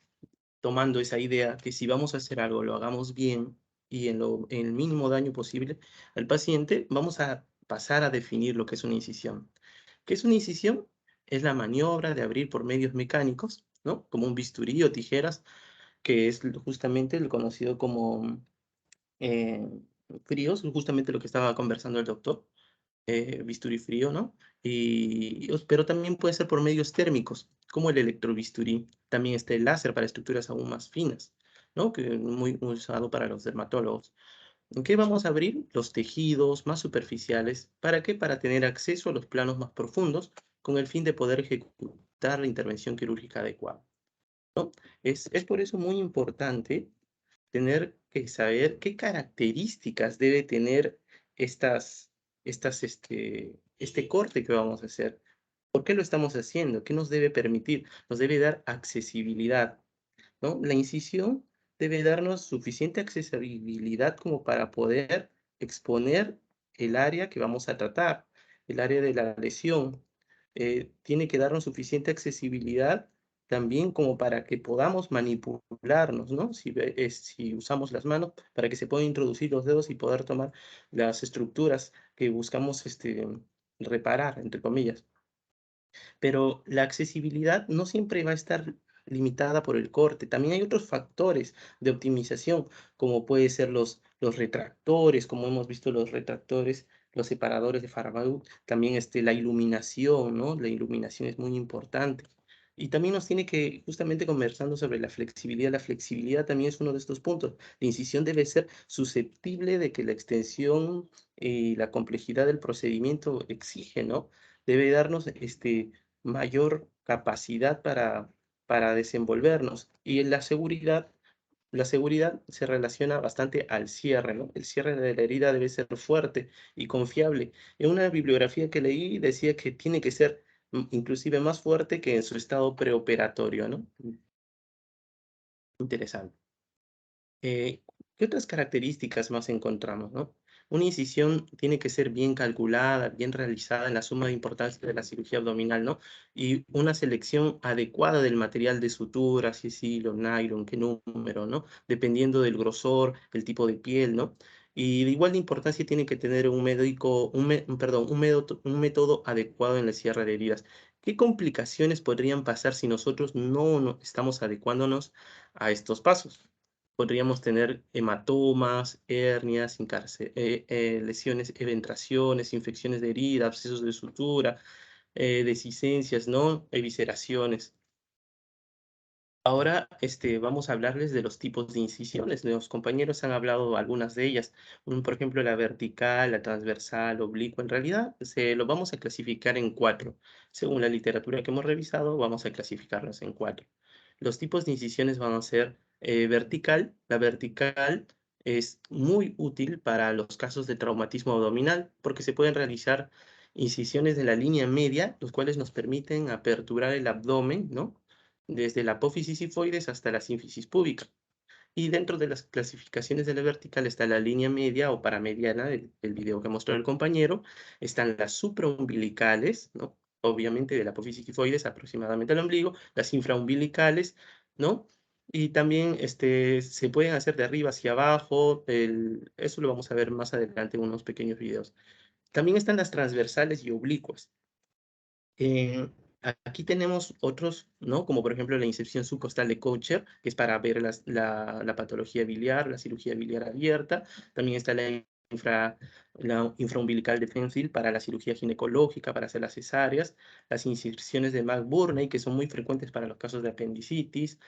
tomando esa idea que si vamos a hacer algo, lo hagamos bien y en el mínimo daño posible al paciente, vamos a pasar a definir lo que es una incisión. ¿Qué es una incisión? Es la maniobra de abrir por medios mecánicos, ¿no? Como un bisturí o tijeras, que es justamente lo conocido como eh, fríos, justamente lo que estaba conversando el doctor, bisturí frío, ¿no? Pero también puede ser por medios térmicos, como el electrobisturí. También está el láser para estructuras aún más finas, ¿no? Que es muy usado para los dermatólogos. ¿En qué vamos a abrir? Los tejidos más superficiales. ¿Para qué? Para tener acceso a los planos más profundos con el fin de poder ejecutar la intervención quirúrgica adecuada, ¿no? Es por eso muy importante tener que saber qué características debe tener este corte que vamos a hacer. ¿Por qué lo estamos haciendo? ¿Qué nos debe permitir? Nos debe dar accesibilidad, ¿no? La incisión debe darnos suficiente accesibilidad como para poder exponer el área que vamos a tratar, el área de la lesión. Tiene que darnos suficiente accesibilidad también como para que podamos manipularnos, ¿no? Si usamos las manos, para que se puedan introducir los dedos y poder tomar las estructuras que buscamos reparar, entre comillas. Pero la accesibilidad no siempre va a estar limitada por el corte. También hay otros factores de optimización, como pueden ser los retractores, como hemos visto los retractores, los separadores de Farragut, también la iluminación, ¿no? La iluminación es muy importante. Y también nos tiene que, justamente conversando sobre la flexibilidad también es uno de estos puntos. La incisión debe ser susceptible de que la extensión y la complejidad del procedimiento exige, ¿no? Debe darnos mayor capacidad para desenvolvernos. Y en la seguridad se relaciona bastante al cierre, ¿no? El cierre de la herida debe ser fuerte y confiable. En una bibliografía que leí decía que tiene que ser inclusive más fuerte que en su estado preoperatorio, ¿no? Interesante. ¿Qué otras características más encontramos, no? Una incisión tiene que ser bien calculada, bien realizada en la suma de importancia de la cirugía abdominal, ¿no? Y una selección adecuada del material de sutura, si es hilo, nylon, qué número, ¿no? Dependiendo del grosor, el tipo de piel, ¿no? Y de igual de importancia tiene que tener un método adecuado en la cierre de heridas. ¿Qué complicaciones podrían pasar si nosotros no estamos adecuándonos a estos pasos? Podríamos tener hematomas, hernias, lesiones, eventraciones, infecciones de herida, abscesos de sutura, dehiscencias, ¿no? Evisceraciones. Ahora vamos a hablarles de los tipos de incisiones. Los compañeros han hablado algunas de ellas. Por ejemplo, la vertical, la transversal, oblicua. En realidad, lo vamos a clasificar en 4. Según la literatura que hemos revisado, vamos a clasificarlos en 4. Los tipos de incisiones van a ser vertical. La vertical es muy útil para los casos de traumatismo abdominal porque se pueden realizar incisiones de la línea media, los cuales nos permiten aperturar el abdomen, ¿no? Desde la apófisis sifoides hasta la sínfisis púbica. Y dentro de las clasificaciones de la vertical está la línea media o paramediana, el video que mostró el compañero. Están las supraumbilicales, ¿no? Obviamente de la apófisis sifoides aproximadamente al ombligo, las infraumbilicales, ¿no? Y también se pueden hacer de arriba hacia abajo, eso lo vamos a ver más adelante en unos pequeños videos. También están las transversales y oblicuas. Aquí tenemos otros, ¿no? Como por ejemplo la incepción subcostal de Kocher, que es para ver la patología biliar, la cirugía biliar abierta. También está la infraumbilical de Fenfield para la cirugía ginecológica, para hacer las cesáreas. Las incisiones de McBurney, que son muy frecuentes para los casos de apendicitis.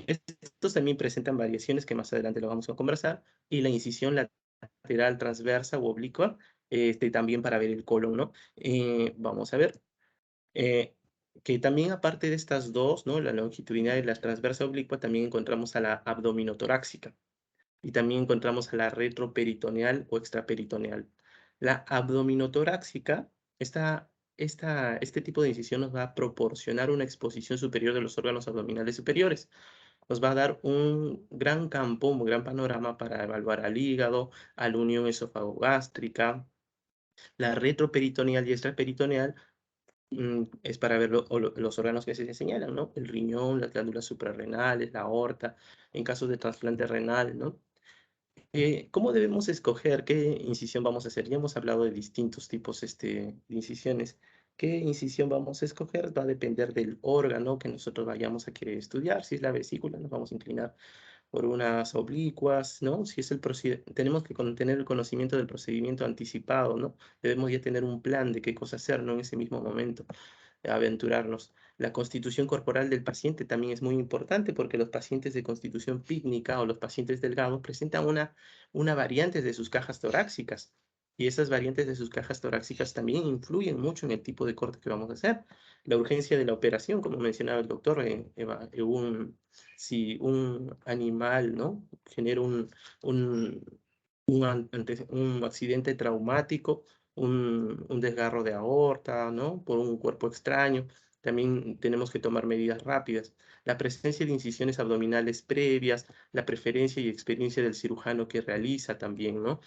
Estos también presentan variaciones que más adelante lo vamos a conversar. Y la incisión lateral transversa u oblicua, también para ver el colon, ¿no? Vamos a ver. Que también aparte de estas dos, ¿no? La longitudinal y la transversa oblicua, también encontramos a la abdominotorácica y también encontramos a la retroperitoneal o extraperitoneal. La abdominotorácica, este tipo de incisión nos va a proporcionar una exposición superior de los órganos abdominales superiores. Nos va a dar un gran campo, un gran panorama para evaluar al hígado, a la unión esófago-gástrica. La retroperitoneal y extraperitoneal es para ver los órganos que se señalan, ¿no? El riñón, las glándulas suprarrenales, la aorta, en caso de trasplante renal, ¿no? ¿Cómo debemos escoger qué incisión vamos a hacer? Ya hemos hablado de distintos tipos de incisiones. ¿Qué incisión vamos a escoger? Va a depender del órgano que nosotros vayamos a querer estudiar. Si es la vesícula, nos vamos a inclinar por unas oblicuas, ¿no? Si es tenemos que tener el conocimiento del procedimiento anticipado, ¿no? Debemos ya tener un plan de qué cosa hacer, ¿no? En ese mismo momento, aventurarnos. La constitución corporal del paciente también es muy importante porque los pacientes de constitución pícnica o los pacientes delgados presentan una variante de sus cajas torácicas. Y esas variantes de sus cajas torácicas también influyen mucho en el tipo de corte que vamos a hacer. La urgencia de la operación, como mencionaba el doctor, si un animal, ¿no? genera un accidente traumático, un desgarro de aorta, ¿no? Por un cuerpo extraño, también tenemos que tomar medidas rápidas. La presencia de incisiones abdominales previas, la preferencia y experiencia del cirujano que realiza también, ¿no?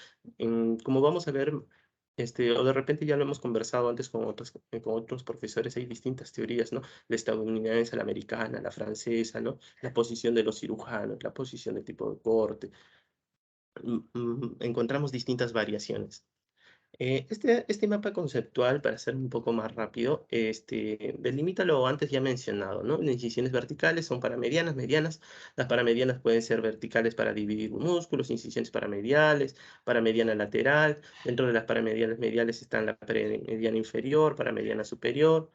Como vamos a ver, o de repente ya lo hemos conversado antes con otros profesores, hay distintas teorías, ¿no? La estadounidense, la americana, la francesa, ¿no? La posición de los cirujanos, la posición del tipo de corte. Encontramos distintas variaciones. Este mapa conceptual, para ser un poco más rápido, delimita lo antes ya mencionado, ¿no? Las incisiones verticales son paramedianas, medianas. Las paramedianas pueden ser verticales para dividir músculos, incisiones paramediales, paramediana lateral. Dentro de las paramedianas mediales están la paramediana inferior, paramediana superior.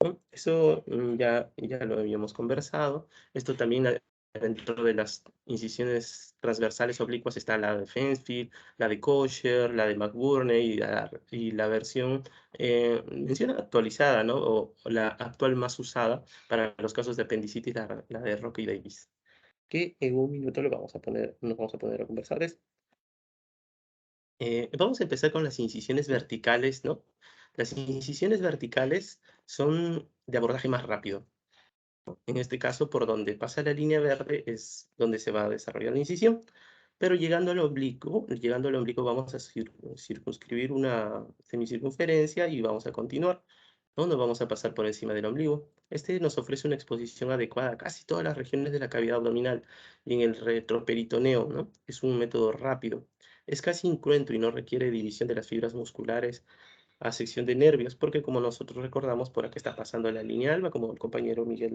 ¿No? Eso ya lo habíamos conversado. Esto también dentro de las incisiones transversales oblicuas está la de Fensfield, la de Kosher, la de McBurney y la versión mención actualizada, ¿no? O la actual más usada para los casos de apendicitis, la de Rocky Davis. Que en un minuto nos vamos a poner a conversar de esto. Vamos a empezar con las incisiones verticales, ¿no? Las incisiones verticales son de abordaje más rápido. En este caso, por donde pasa la línea verde es donde se va a desarrollar la incisión. Pero llegando al oblicuo vamos a circunscribir una semicircunferencia y vamos a continuar. ¿No? Nos vamos a pasar por encima del ombligo. Este nos ofrece una exposición adecuada a casi todas las regiones de la cavidad abdominal y en el retroperitoneo, ¿no? Es un método rápido. Es casi incruento y no requiere división de las fibras musculares a sección de nervios, porque como nosotros recordamos, por aquí está pasando la línea alba, como el compañero Miguel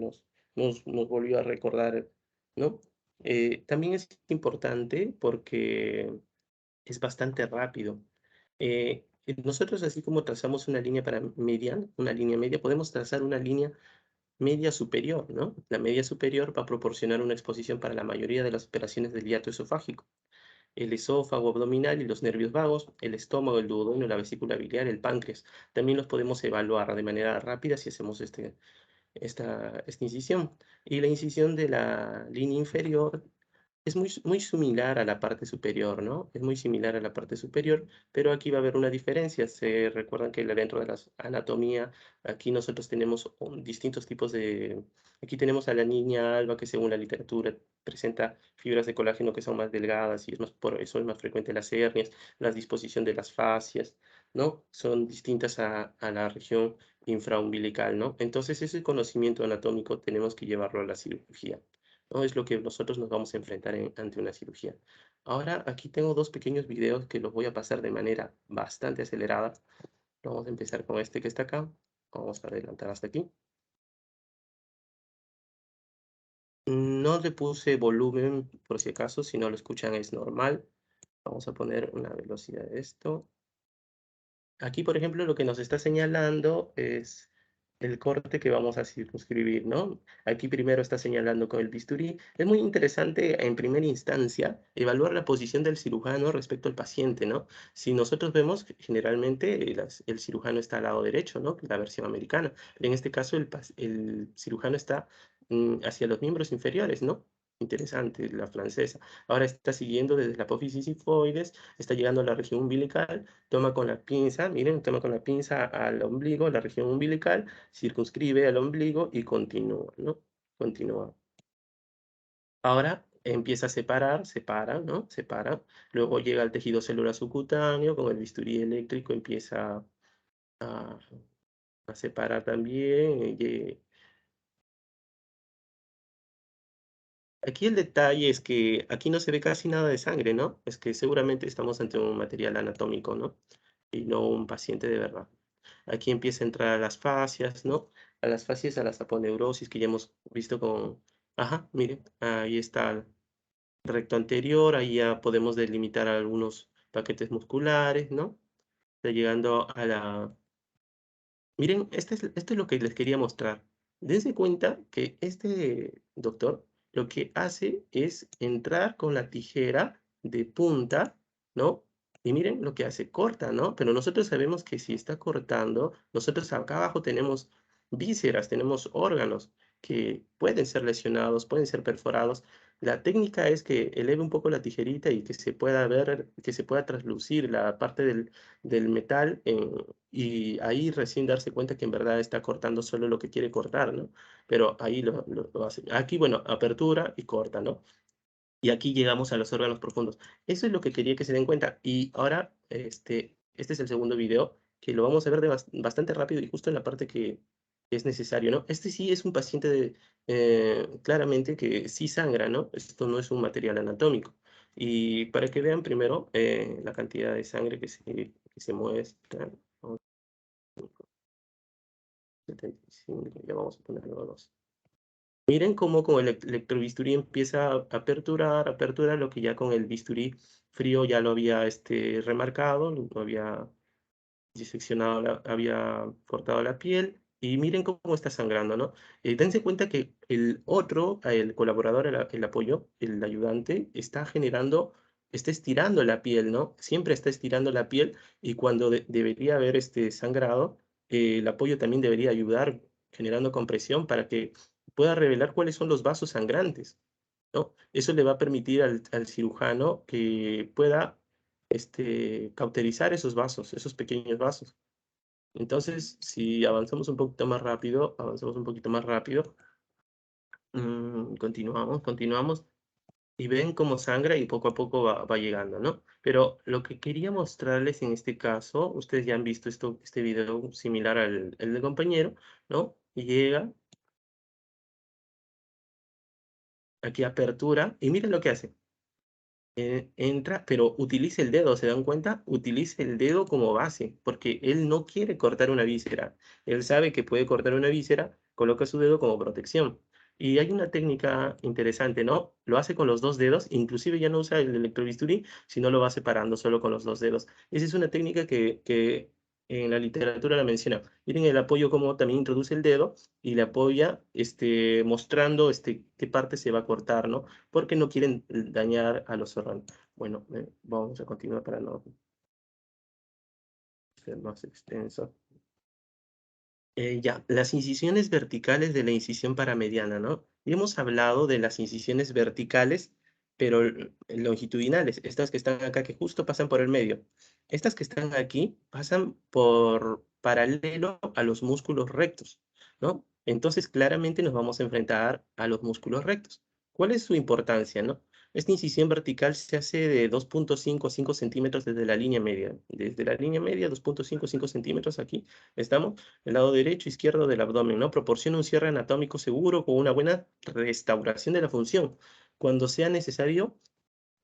nos volvió a recordar, ¿no? También es importante porque es bastante rápido. Nosotros, así como trazamos una línea una línea media, podemos trazar una línea media superior, ¿no? La media superior va a proporcionar una exposición para la mayoría de las operaciones del hiato esofágico. El esófago abdominal y los nervios vagos, el estómago, el duodeno, la vesícula biliar, el páncreas. También los podemos evaluar de manera rápida si hacemos esta incisión. Y la incisión de la línea inferior es muy similar a la parte superior, ¿no? Es muy similar a la parte superior, pero aquí va a haber una diferencia. Se recuerdan que dentro de la anatomía, aquí nosotros tenemos distintos tipos de... Aquí tenemos a la niña alba, que según la literatura presenta fibras de colágeno que son más delgadas y por eso es más frecuente las hernias, la disposición de las fascias, ¿no? Son distintas a la región infraumbilical, ¿no? Entonces ese conocimiento anatómico tenemos que llevarlo a la cirugía. ¿No? Es lo que nosotros nos vamos a enfrentar ante una cirugía. Ahora, aquí tengo dos pequeños videos que los voy a pasar de manera bastante acelerada. Vamos a empezar con este que está acá. Vamos a adelantar hasta aquí. No le puse volumen por si acaso, si no lo escuchan es normal. Vamos a poner una velocidad de esto. Aquí, por ejemplo, lo que nos está señalando es el corte que vamos a circunscribir, ¿no? Aquí primero está señalando con el bisturí. Es muy interesante en primera instancia evaluar la posición del cirujano respecto al paciente, ¿no? Si nosotros vemos, generalmente el cirujano está al lado derecho, ¿no? La versión americana. Pero en este caso el cirujano está hacia los miembros inferiores, ¿no? Interesante, la francesa. Ahora está siguiendo desde la apófisis sifoides, está llegando a la región umbilical, toma con la pinza, miren, toma con la pinza al ombligo, la región umbilical, circunscribe al ombligo y continúa, ¿no? Continúa. Ahora empieza a separar, separa, ¿no? Separa. Luego llega al tejido celular subcutáneo, con el bisturí eléctrico empieza a, a separar también. Aquí el detalle es que aquí no se ve casi nada de sangre, ¿no? Es que seguramente estamos ante un material anatómico, ¿no? Y no un paciente de verdad. Aquí empieza a entrar a las fascias, ¿no? A las fascias, a las aponeurosis que ya hemos visto con... Ajá, miren, ahí está el recto anterior, ahí ya podemos delimitar algunos paquetes musculares, ¿no? Está llegando a la... Miren, esto es lo que les quería mostrar. Dense cuenta que este doctor lo que hace es entrar con la tijera de punta, ¿no? Y miren lo que hace, corta, ¿no? Pero nosotros sabemos que si está cortando, nosotros acá abajo tenemos vísceras, tenemos órganos que pueden ser lesionados, pueden ser perforados. La técnica es que eleve un poco la tijerita y que se pueda ver, que se pueda traslucir la parte del metal y ahí recién darse cuenta que en verdad está cortando solo lo que quiere cortar, ¿no? Pero ahí lo hace. Aquí, bueno, apertura y corta, ¿no? Y aquí llegamos a los órganos profundos. Eso es lo que quería que se den cuenta. Y ahora, este es el segundo video, que lo vamos a ver bastante rápido y justo en la parte que es necesario, ¿no? Este sí es un paciente claramente que sí sangra, ¿no? Esto no es un material anatómico. Y para que vean primero la cantidad de sangre que se muestra. 75, ya vamos a ponerlo a 2. Miren cómo con el electrobisturí empieza a aperturar lo que ya con el bisturí frío ya lo había remarcado, lo había diseccionado, había cortado la piel. Y miren cómo está sangrando, ¿no? Dense cuenta que el otro, el colaborador, el apoyo, el ayudante, está estirando la piel, ¿no? Siempre está estirando la piel y cuando debería haber sangrado, el apoyo también debería ayudar generando compresión para que pueda revelar cuáles son los vasos sangrantes, ¿no? Eso le va a permitir al cirujano que pueda cauterizar esos vasos, esos pequeños vasos. Entonces, si avanzamos un poquito más rápido, continuamos, y ven cómo sangra y poco a poco va llegando, ¿no? Pero lo que quería mostrarles en este caso, ustedes ya han visto este video similar al del compañero, ¿no? Y llega, aquí apertura, y miren lo que hace. Entra, pero utiliza el dedo, ¿se dan cuenta? Utiliza el dedo como base, porque él no quiere cortar una víscera. Él sabe que puede cortar una víscera, coloca su dedo como protección. Y hay una técnica interesante, ¿no? Lo hace con los dos dedos, inclusive ya no usa el electrobisturí, sino lo va separando solo con los dos dedos. Esa es una técnica que en la literatura la menciona. Miren el apoyo como también introduce el dedo y le apoya mostrando qué parte se va a cortar, ¿no? Porque no quieren dañar a los órganos. Bueno, vamos a continuar para no ser más extenso. Ya, las incisiones verticales de la incisión paramediana, ¿no? Y hemos hablado de las incisiones verticales, pero longitudinales, estas que están acá, que justo pasan por el medio. Estas que están aquí pasan por paralelo a los músculos rectos, ¿no? Entonces, claramente nos vamos a enfrentar a los músculos rectos. ¿Cuál es su importancia, no? Esta incisión vertical se hace de 2.5 a 5 centímetros desde la línea media. Desde la línea media, 2.5 a 5 centímetros aquí, estamos. El lado derecho e izquierdo del abdomen, ¿no? Proporciona un cierre anatómico seguro con una buena restauración de la función. Cuando sea necesario,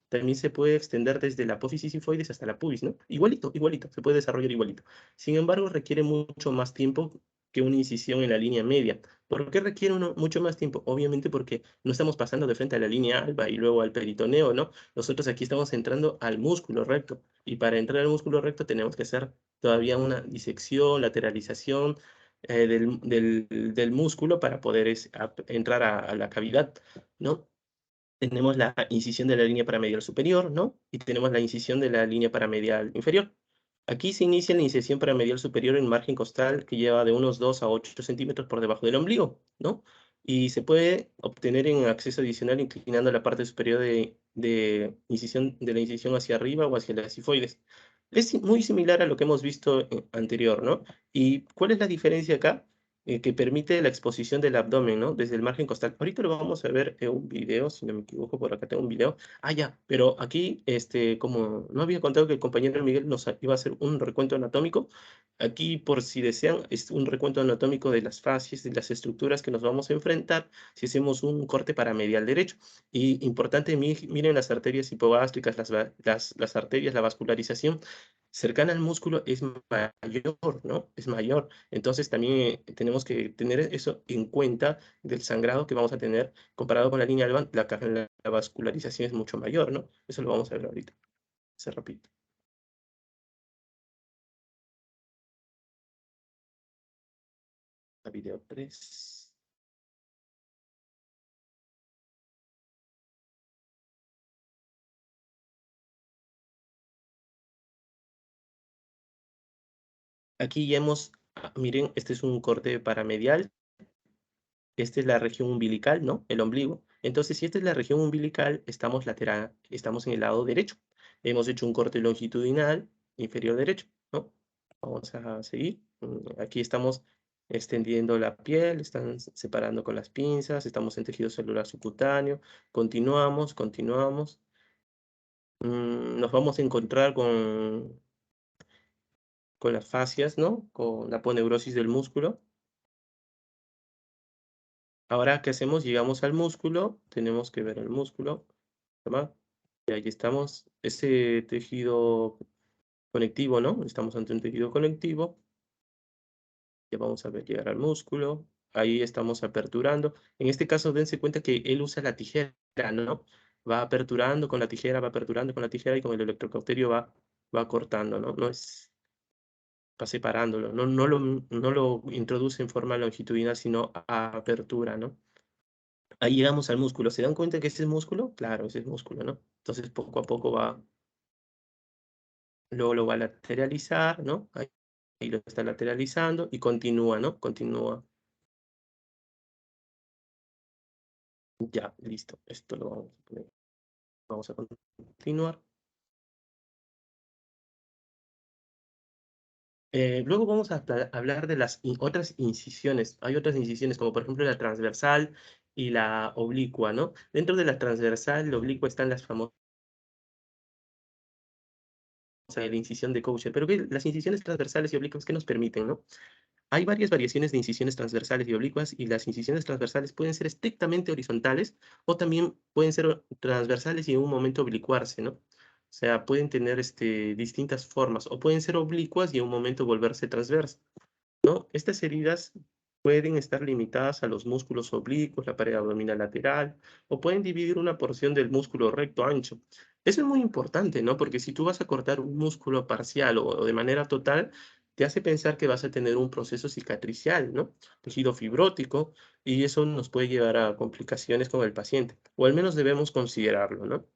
también se puede extender desde la apófisis sifoides hasta la pubis, ¿no? Igualito, se puede desarrollar igualito. Sin embargo, requiere mucho más tiempo que una incisión en la línea media. ¿Por qué requiere mucho más tiempo? Obviamente porque no estamos pasando de frente a la línea alba y luego al peritoneo, ¿no? Nosotros aquí estamos entrando al músculo recto y para entrar al músculo recto tenemos que hacer todavía una disección, lateralización, del músculo para poder entrar a la cavidad, ¿no? Tenemos la incisión de la línea paramedial superior, ¿no? Y tenemos la incisión de la línea paramedial inferior. Aquí se inicia la incisión paramedial superior en margen costal que lleva de unos 2 a 8 centímetros por debajo del ombligo, ¿no? Y se puede obtener en acceso adicional inclinando la parte superior de la incisión hacia arriba o hacia las sifoides. Es muy similar a lo que hemos visto anterior, ¿no? ¿Y cuál es la diferencia acá? Que permite la exposición del abdomen, ¿no? Desde el margen costal. Ahorita lo vamos a ver en un video, si no me equivoco, por acá tengo un video. Ah, ya, pero aquí, como no había contado que el compañero Miguel nos iba a hacer un recuento anatómico, aquí, por si desean, es un recuento anatómico de las fascias, de las estructuras que nos vamos a enfrentar si hacemos un corte paramedial derecho. Y importante, miren las arterias hipogástricas, las arterias, la vascularización cercana al músculo es mayor, ¿no? Es mayor. Entonces también tenemos que tener eso en cuenta del sangrado que vamos a tener comparado con la línea alba, la vascularización es mucho mayor, ¿no? Eso lo vamos a ver ahorita. Se repite. Video 3. Aquí ya miren, este es un corte paramedial. Esta es la región umbilical, ¿no? El ombligo. Entonces, si esta es la región umbilical, estamos en el lado derecho. Hemos hecho un corte longitudinal inferior derecho, ¿no? Vamos a seguir. Aquí estamos extendiendo la piel, están separando con las pinzas, estamos en tejido celular subcutáneo. Continuamos. Nos vamos a encontrar con las fascias, ¿no? Con la aponeurosis del músculo. Ahora, ¿qué hacemos? Llegamos al músculo, tenemos que ver el músculo, ¿verdad? Y ahí estamos, ese tejido conectivo, ¿no? Estamos ante un tejido conectivo, ya vamos a ver llegar al músculo, ahí estamos aperturando. En este caso, dense cuenta que él usa la tijera, ¿no? Va aperturando con la tijera, va aperturando con la tijera y con el electrocauterio va cortando, ¿no? Va separándolo, no lo introduce en forma longitudinal, sino a apertura, ¿no? Ahí llegamos al músculo. ¿Se dan cuenta que ese es músculo? Claro, ese es músculo, ¿no? Entonces poco a poco luego lo va a lateralizar, ¿no? Ahí lo está lateralizando y continúa, ¿no? Continúa. Ya, listo. Esto lo vamos a poner. Vamos a continuar. Luego vamos a hablar de las otras incisiones. Hay otras incisiones, como por ejemplo la transversal y la oblicua, ¿no? Dentro de la transversal y la oblicua están las famosas de la incisión de Coucher. Pero las incisiones transversales y oblicuas, ¿qué nos permiten, no? Hay varias variaciones de incisiones transversales y oblicuas, y las incisiones transversales pueden ser estrictamente horizontales o también pueden ser transversales y en un momento oblicuarse, ¿no? O sea, pueden tener distintas formas, o pueden ser oblicuas y en un momento volverse transversas, ¿no? Estas heridas pueden estar limitadas a los músculos oblicuos, la pared abdominal lateral, o pueden dividir una porción del músculo recto ancho. Eso es muy importante, ¿no? Porque si tú vas a cortar un músculo parcial o de manera total, te hace pensar que vas a tener un proceso cicatricial, ¿no? Tejido fibrótico, y eso nos puede llevar a complicaciones con el paciente, o al menos debemos considerarlo, ¿no?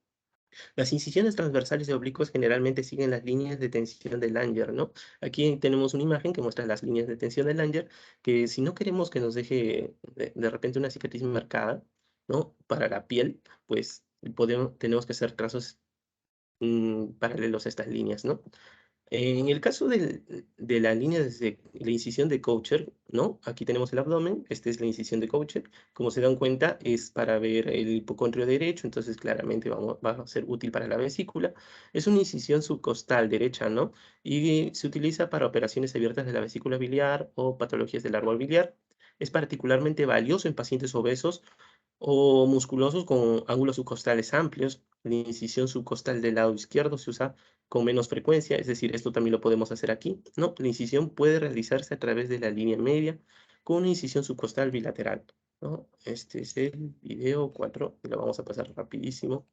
Las incisiones transversales y oblicuas generalmente siguen las líneas de tensión de Langer, ¿no? Aquí tenemos una imagen que muestra las líneas de tensión de Langer, que si no queremos que nos deje de repente una cicatriz marcada, ¿no? Para la piel, pues tenemos que hacer trazos paralelos a estas líneas, ¿no? En el caso de la línea de la incisión de Coucher, ¿no? Aquí tenemos el abdomen, esta es la incisión de Coucher. Como se dan cuenta, es para ver el hipocondrio derecho, entonces claramente va a ser útil para la vesícula. Es una incisión subcostal derecha, ¿no? Y se utiliza para operaciones abiertas de la vesícula biliar o patologías del árbol biliar. Es particularmente valioso en pacientes obesos o musculosos con ángulos subcostales amplios. La incisión subcostal del lado izquierdo se usa con menos frecuencia, es decir, esto también lo podemos hacer aquí, ¿no? La incisión puede realizarse a través de la línea media con una incisión subcostal bilateral, ¿no? Este es el video 4, y lo vamos a pasar rapidísimo.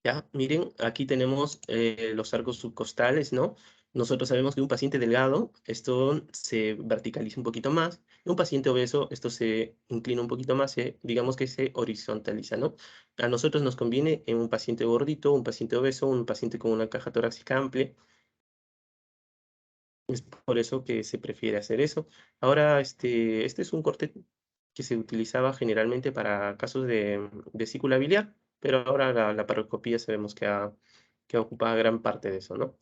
Ya, miren, aquí tenemos los arcos subcostales, ¿no? Nosotros sabemos que un paciente delgado, esto se verticaliza un poquito más, y un paciente obeso, esto se inclina un poquito más, digamos que se horizontaliza, ¿no? A nosotros nos conviene en un paciente gordito, un paciente obeso, un paciente con una caja torácica amplia. Es por eso que se prefiere hacer eso. Ahora, este es un corte que se utilizaba generalmente para casos de vesícula biliar, pero ahora la laparoscopía sabemos que ocupa gran parte de eso, ¿no?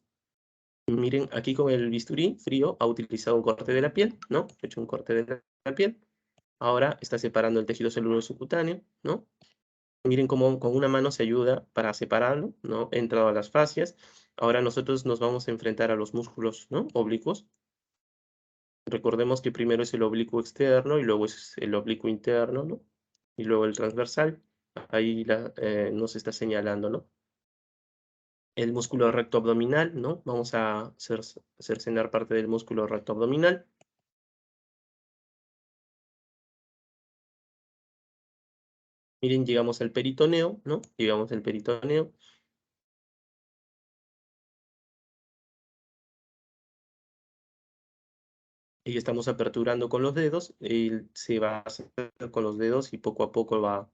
Miren, aquí con el bisturí frío ha utilizado un corte de la piel, ¿no? Ha hecho un corte de la piel. Ahora está separando el tejido celular subcutáneo, ¿no? Miren cómo con una mano se ayuda para separarlo, ¿no? Ha entrado a las fascias. Ahora nosotros nos vamos a enfrentar a los músculos, ¿no? Oblicuos. Recordemos que primero es el oblicuo externo y luego es el oblicuo interno, ¿no? Y luego el transversal. Ahí nos está señalando, ¿no? El músculo recto abdominal, ¿no? Vamos a cercenar parte del músculo recto abdominal. Miren, llegamos al peritoneo, ¿no? Llegamos al peritoneo. Y estamos aperturando con los dedos. Y se va a hacer con los dedos y poco a poco va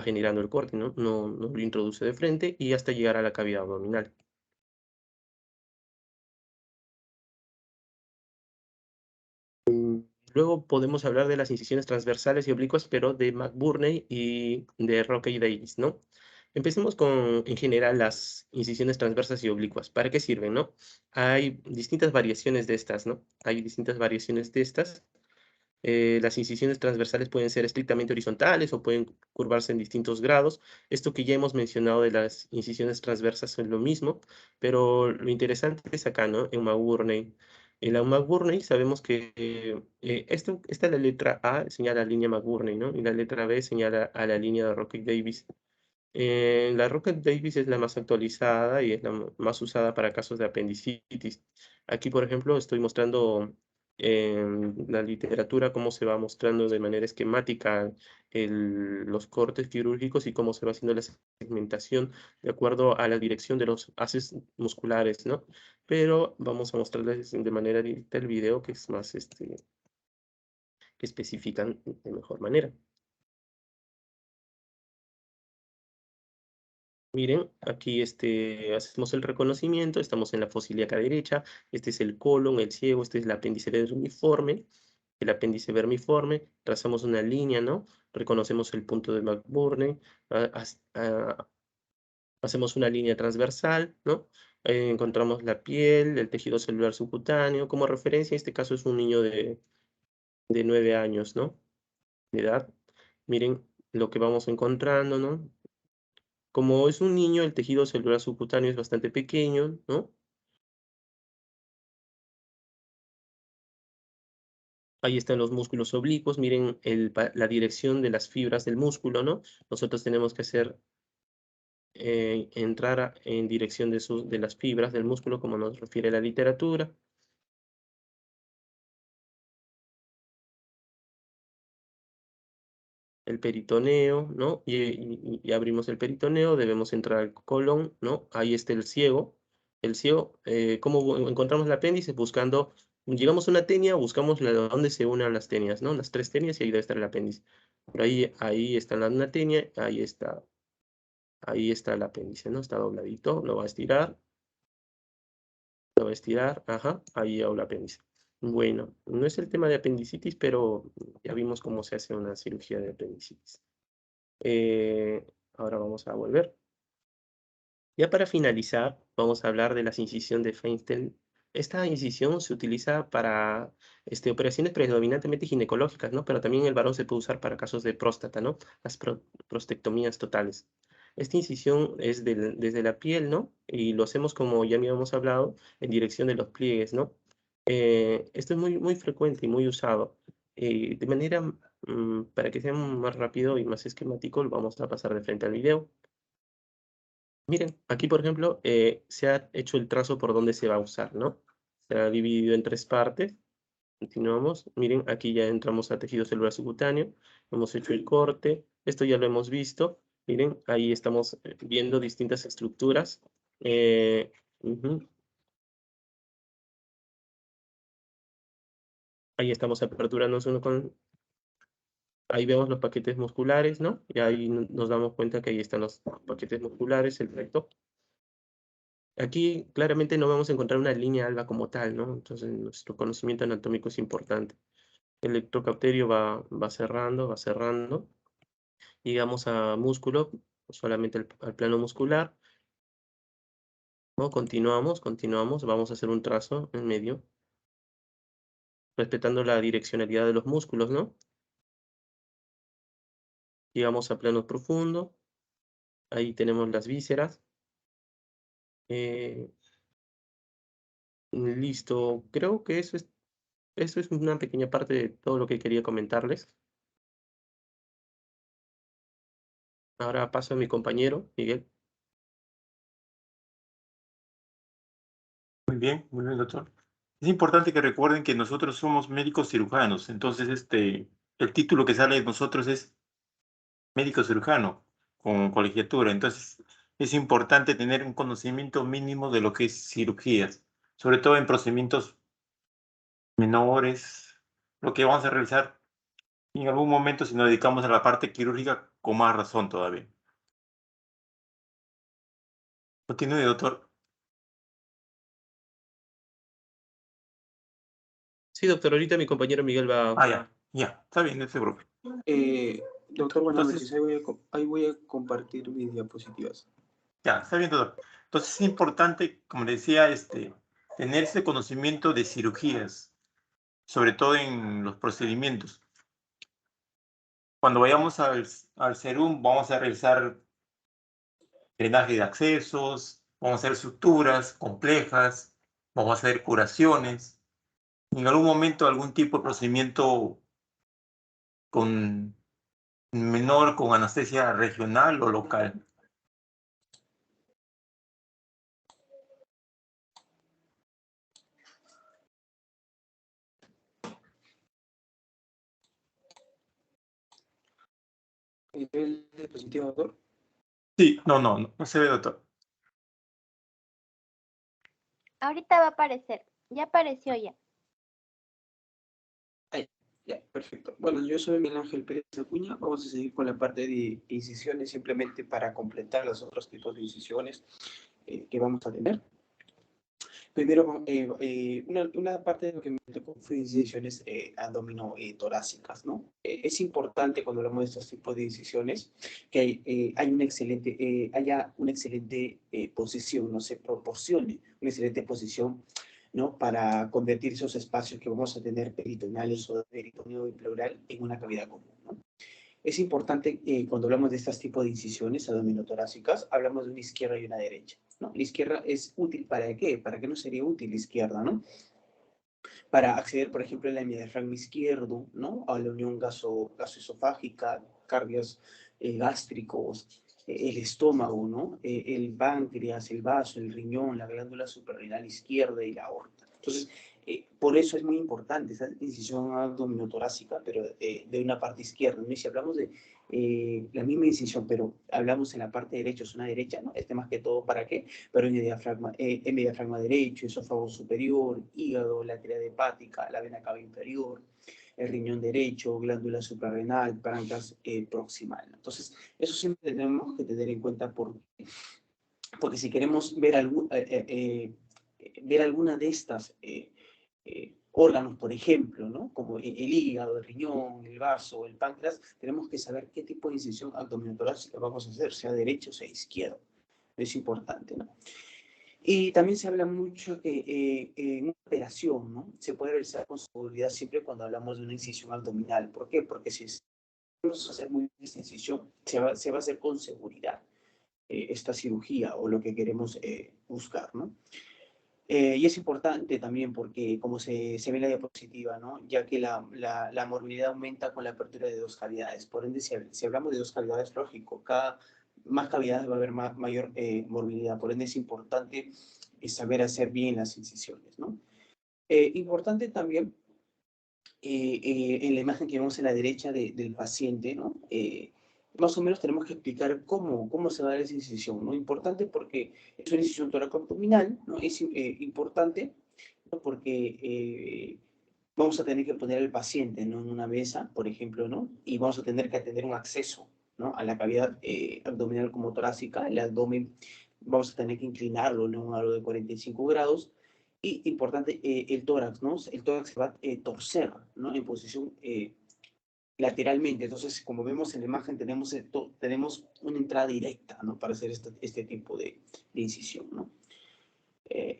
generando el corte, ¿no? No lo introduce de frente y hasta llegar a la cavidad abdominal. Luego podemos hablar de las incisiones transversales y oblicuas, pero de McBurney y de Rockey Davis, ¿no? Empecemos con, en general, las incisiones transversas y oblicuas. ¿Para qué sirven, no? Hay distintas variaciones de estas, ¿no? Hay distintas variaciones de estas. Las incisiones transversales pueden ser estrictamente horizontales o pueden curvarse en distintos grados. Esto que ya hemos mencionado de las incisiones transversas es lo mismo, pero lo interesante es acá, ¿no? En McBurney. En la McBurney sabemos que esta la letra A señala la línea McBurney, ¿no? Y la letra B señala a la línea de Rocket Davis. La Rocket Davis es la más actualizada y es la más usada para casos de apendicitis. Aquí, por ejemplo, estoy mostrando en la literatura cómo se va mostrando de manera esquemática los cortes quirúrgicos y cómo se va haciendo la segmentación de acuerdo a la dirección de los haces musculares, ¿no? Pero vamos a mostrarles de manera directa el video que es más, que especifican de mejor manera. Miren, aquí hacemos el reconocimiento, estamos en la fosa ilíaca derecha, este es el colon, el ciego, este es el apéndice vermiforme, trazamos una línea, ¿no? Reconocemos el punto de McBurney, hacemos una línea transversal, ¿no? Encontramos la piel, el tejido celular subcutáneo, como referencia, en este caso es un niño de 9 años, ¿no? De edad. Miren lo que vamos encontrando, ¿no? Como es un niño, el tejido celular subcutáneo es bastante pequeño, ¿no? Ahí están los músculos oblicuos, miren la dirección de las fibras del músculo, ¿no? Nosotros tenemos que entrar en dirección de las fibras del músculo, como nos refiere la literatura. El peritoneo, ¿no? Y abrimos el peritoneo, debemos entrar al colon, ¿no? Ahí está el ciego. El ciego, ¿cómo encontramos el apéndice? Llegamos a una tenia, buscamos donde se unan las tenias, ¿no? Las 3 tenias y ahí debe estar el apéndice. Por ahí está una tenia, ahí está el apéndice, ¿no? Está dobladito, lo va a estirar, ajá, ahí va el apéndice. Bueno, no es el tema de apendicitis, pero ya vimos cómo se hace una cirugía de apendicitis. Ahora vamos a volver. Ya para finalizar, vamos a hablar de la incisión de Feinstein. Esta incisión se utiliza para operaciones predominantemente ginecológicas, ¿no? Pero también el varón se puede usar para casos de próstata, ¿no? Las prostectomías totales. Esta incisión es desde la piel, ¿no? Y lo hacemos, como ya habíamos hablado, en dirección de los pliegues, ¿no? Esto es muy, muy frecuente y muy usado. De manera, para que sea más rápido y más esquemático, lo vamos a pasar de frente al video. Miren, aquí por ejemplo se ha hecho el trazo por donde se va a usar, ¿no? Se ha dividido en 3 partes. Continuamos. Miren, aquí ya entramos a tejido celular subcutáneo. Hemos hecho el corte. Esto ya lo hemos visto. Miren, ahí estamos viendo distintas estructuras. Ujú. Ahí estamos aperturándonos uno con... Ahí vemos los paquetes musculares, ¿no? Y ahí nos damos cuenta que ahí están los paquetes musculares, el recto. Aquí claramente no vamos a encontrar una línea alba como tal, ¿no? Entonces nuestro conocimiento anatómico es importante. El electrocauterio va cerrando, va cerrando. Llegamos a músculo, solamente al plano muscular. ¿No? Continuamos, vamos a hacer un trazo en medio, respetando la direccionalidad de los músculos, ¿no? Llegamos a plano profundo, ahí tenemos las vísceras. Listo, creo que eso es una pequeña parte de todo lo que quería comentarles. Ahora paso a mi compañero, Miguel. Muy bien, doctor. Es importante que recuerden que nosotros somos médicos cirujanos, entonces el título que sale de nosotros es médico cirujano con colegiatura, entonces es importante tener un conocimiento mínimo de lo que es cirugías, sobre todo en procedimientos menores, lo que vamos a realizar en algún momento si nos dedicamos a la parte quirúrgica con más razón todavía. Continúe, doctor. Sí, doctor, ahorita mi compañero Miguel va... Ya, está bien, no se preocupe. Doctor, buenas Entonces- noches. Ahí voy a compartir mis diapositivas. Ya, está bien, doctor. Entonces es importante, como le decía, tener ese conocimiento de cirugías, sobre todo en los procedimientos. Cuando vayamos al serum, vamos a realizar drenaje de accesos, vamos a hacer suturas complejas, vamos a hacer curaciones. En algún momento, algún tipo de procedimiento con menor, con anestesia regional o local. ¿El dispositivo, doctor? Sí, no se ve, doctor. Ahorita va a aparecer. Ya apareció ya. Ya, perfecto. Bueno, yo soy Miguel Ángel Pérez Acuña. Vamos a seguir con la parte de incisiones simplemente para completar los otros tipos de incisiones que vamos a tener. Primero, una parte de lo que me tocó fue incisiones abdomino-torácicas, ¿no? Es importante cuando hablamos de estos tipos de incisiones que haya una excelente posición, no se proporcione una excelente posición, ¿no? Para convertir esos espacios que vamos a tener peritoneales o de peritoneo y pleural en una cavidad común, ¿no? Es importante cuando hablamos de este tipo de incisiones abdominotorácicas, hablamos de una izquierda y una derecha, ¿no? La izquierda es útil ¿para qué? ¿Para qué no sería útil la izquierda, no? Para acceder, por ejemplo, a la diafragma izquierdo, ¿no? A la unión gasoesofágica, cardios gástricos, el estómago, ¿no? El páncreas, el vaso, el riñón, la glándula suprarrenal izquierda y la aorta. Entonces, por eso es muy importante esa incisión abdominotorácica, pero de una parte izquierda, ¿no? Y si hablamos de la misma incisión, pero hablamos en la parte derecha, es una derecha, ¿no? Más que todo, ¿para qué? Pero en el diafragma derecho, esófago superior, hígado, la tríada hepática, la vena cava inferior, el riñón derecho, glándula suprarrenal, páncreas proximal. Entonces, eso siempre tenemos que tener en cuenta porque si queremos ver alguna de estas órganos, por ejemplo, ¿no? Como el hígado, el riñón, el vaso, el páncreas, tenemos que saber qué tipo de incisión abdominotorácica vamos a hacer, sea derecho o sea izquierdo. Es importante, ¿no? Y también se habla mucho que en una operación, ¿no? Se puede realizar con seguridad siempre cuando hablamos de una incisión abdominal. ¿Por qué? Porque si vamos a hacer muy bien esta incisión, se va a hacer con seguridad esta cirugía o lo que queremos buscar, ¿no? Y es importante también porque, como se ve en la diapositiva, ¿no? Ya que la morbilidad aumenta con la apertura de dos cavidades. Por ende, si hablamos de dos cavidades, lógico, cada más cavidades va a haber mayor morbilidad. Por ende, es importante saber hacer bien las incisiones, ¿no? Importante también, en la imagen que vemos en la derecha del paciente, ¿no? más o menos tenemos que explicar cómo se va a dar esa incisión, ¿no? Importante porque es una incisión toracoabdominal, ¿no? Es importante, ¿no? Porque vamos a tener que poner al paciente, ¿no? En una mesa, por ejemplo, ¿no? Y vamos a tener que tener un acceso, ¿no? A la cavidad abdominal como torácica, el abdomen, vamos a tener que inclinarlo, ¿no? A un ángulo de 45 grados. Y importante, el tórax, ¿no? El tórax se va a torcer, ¿no? En posición lateralmente. Entonces, como vemos en la imagen, tenemos una entrada directa, ¿no? Para hacer este tipo de incisión, ¿no?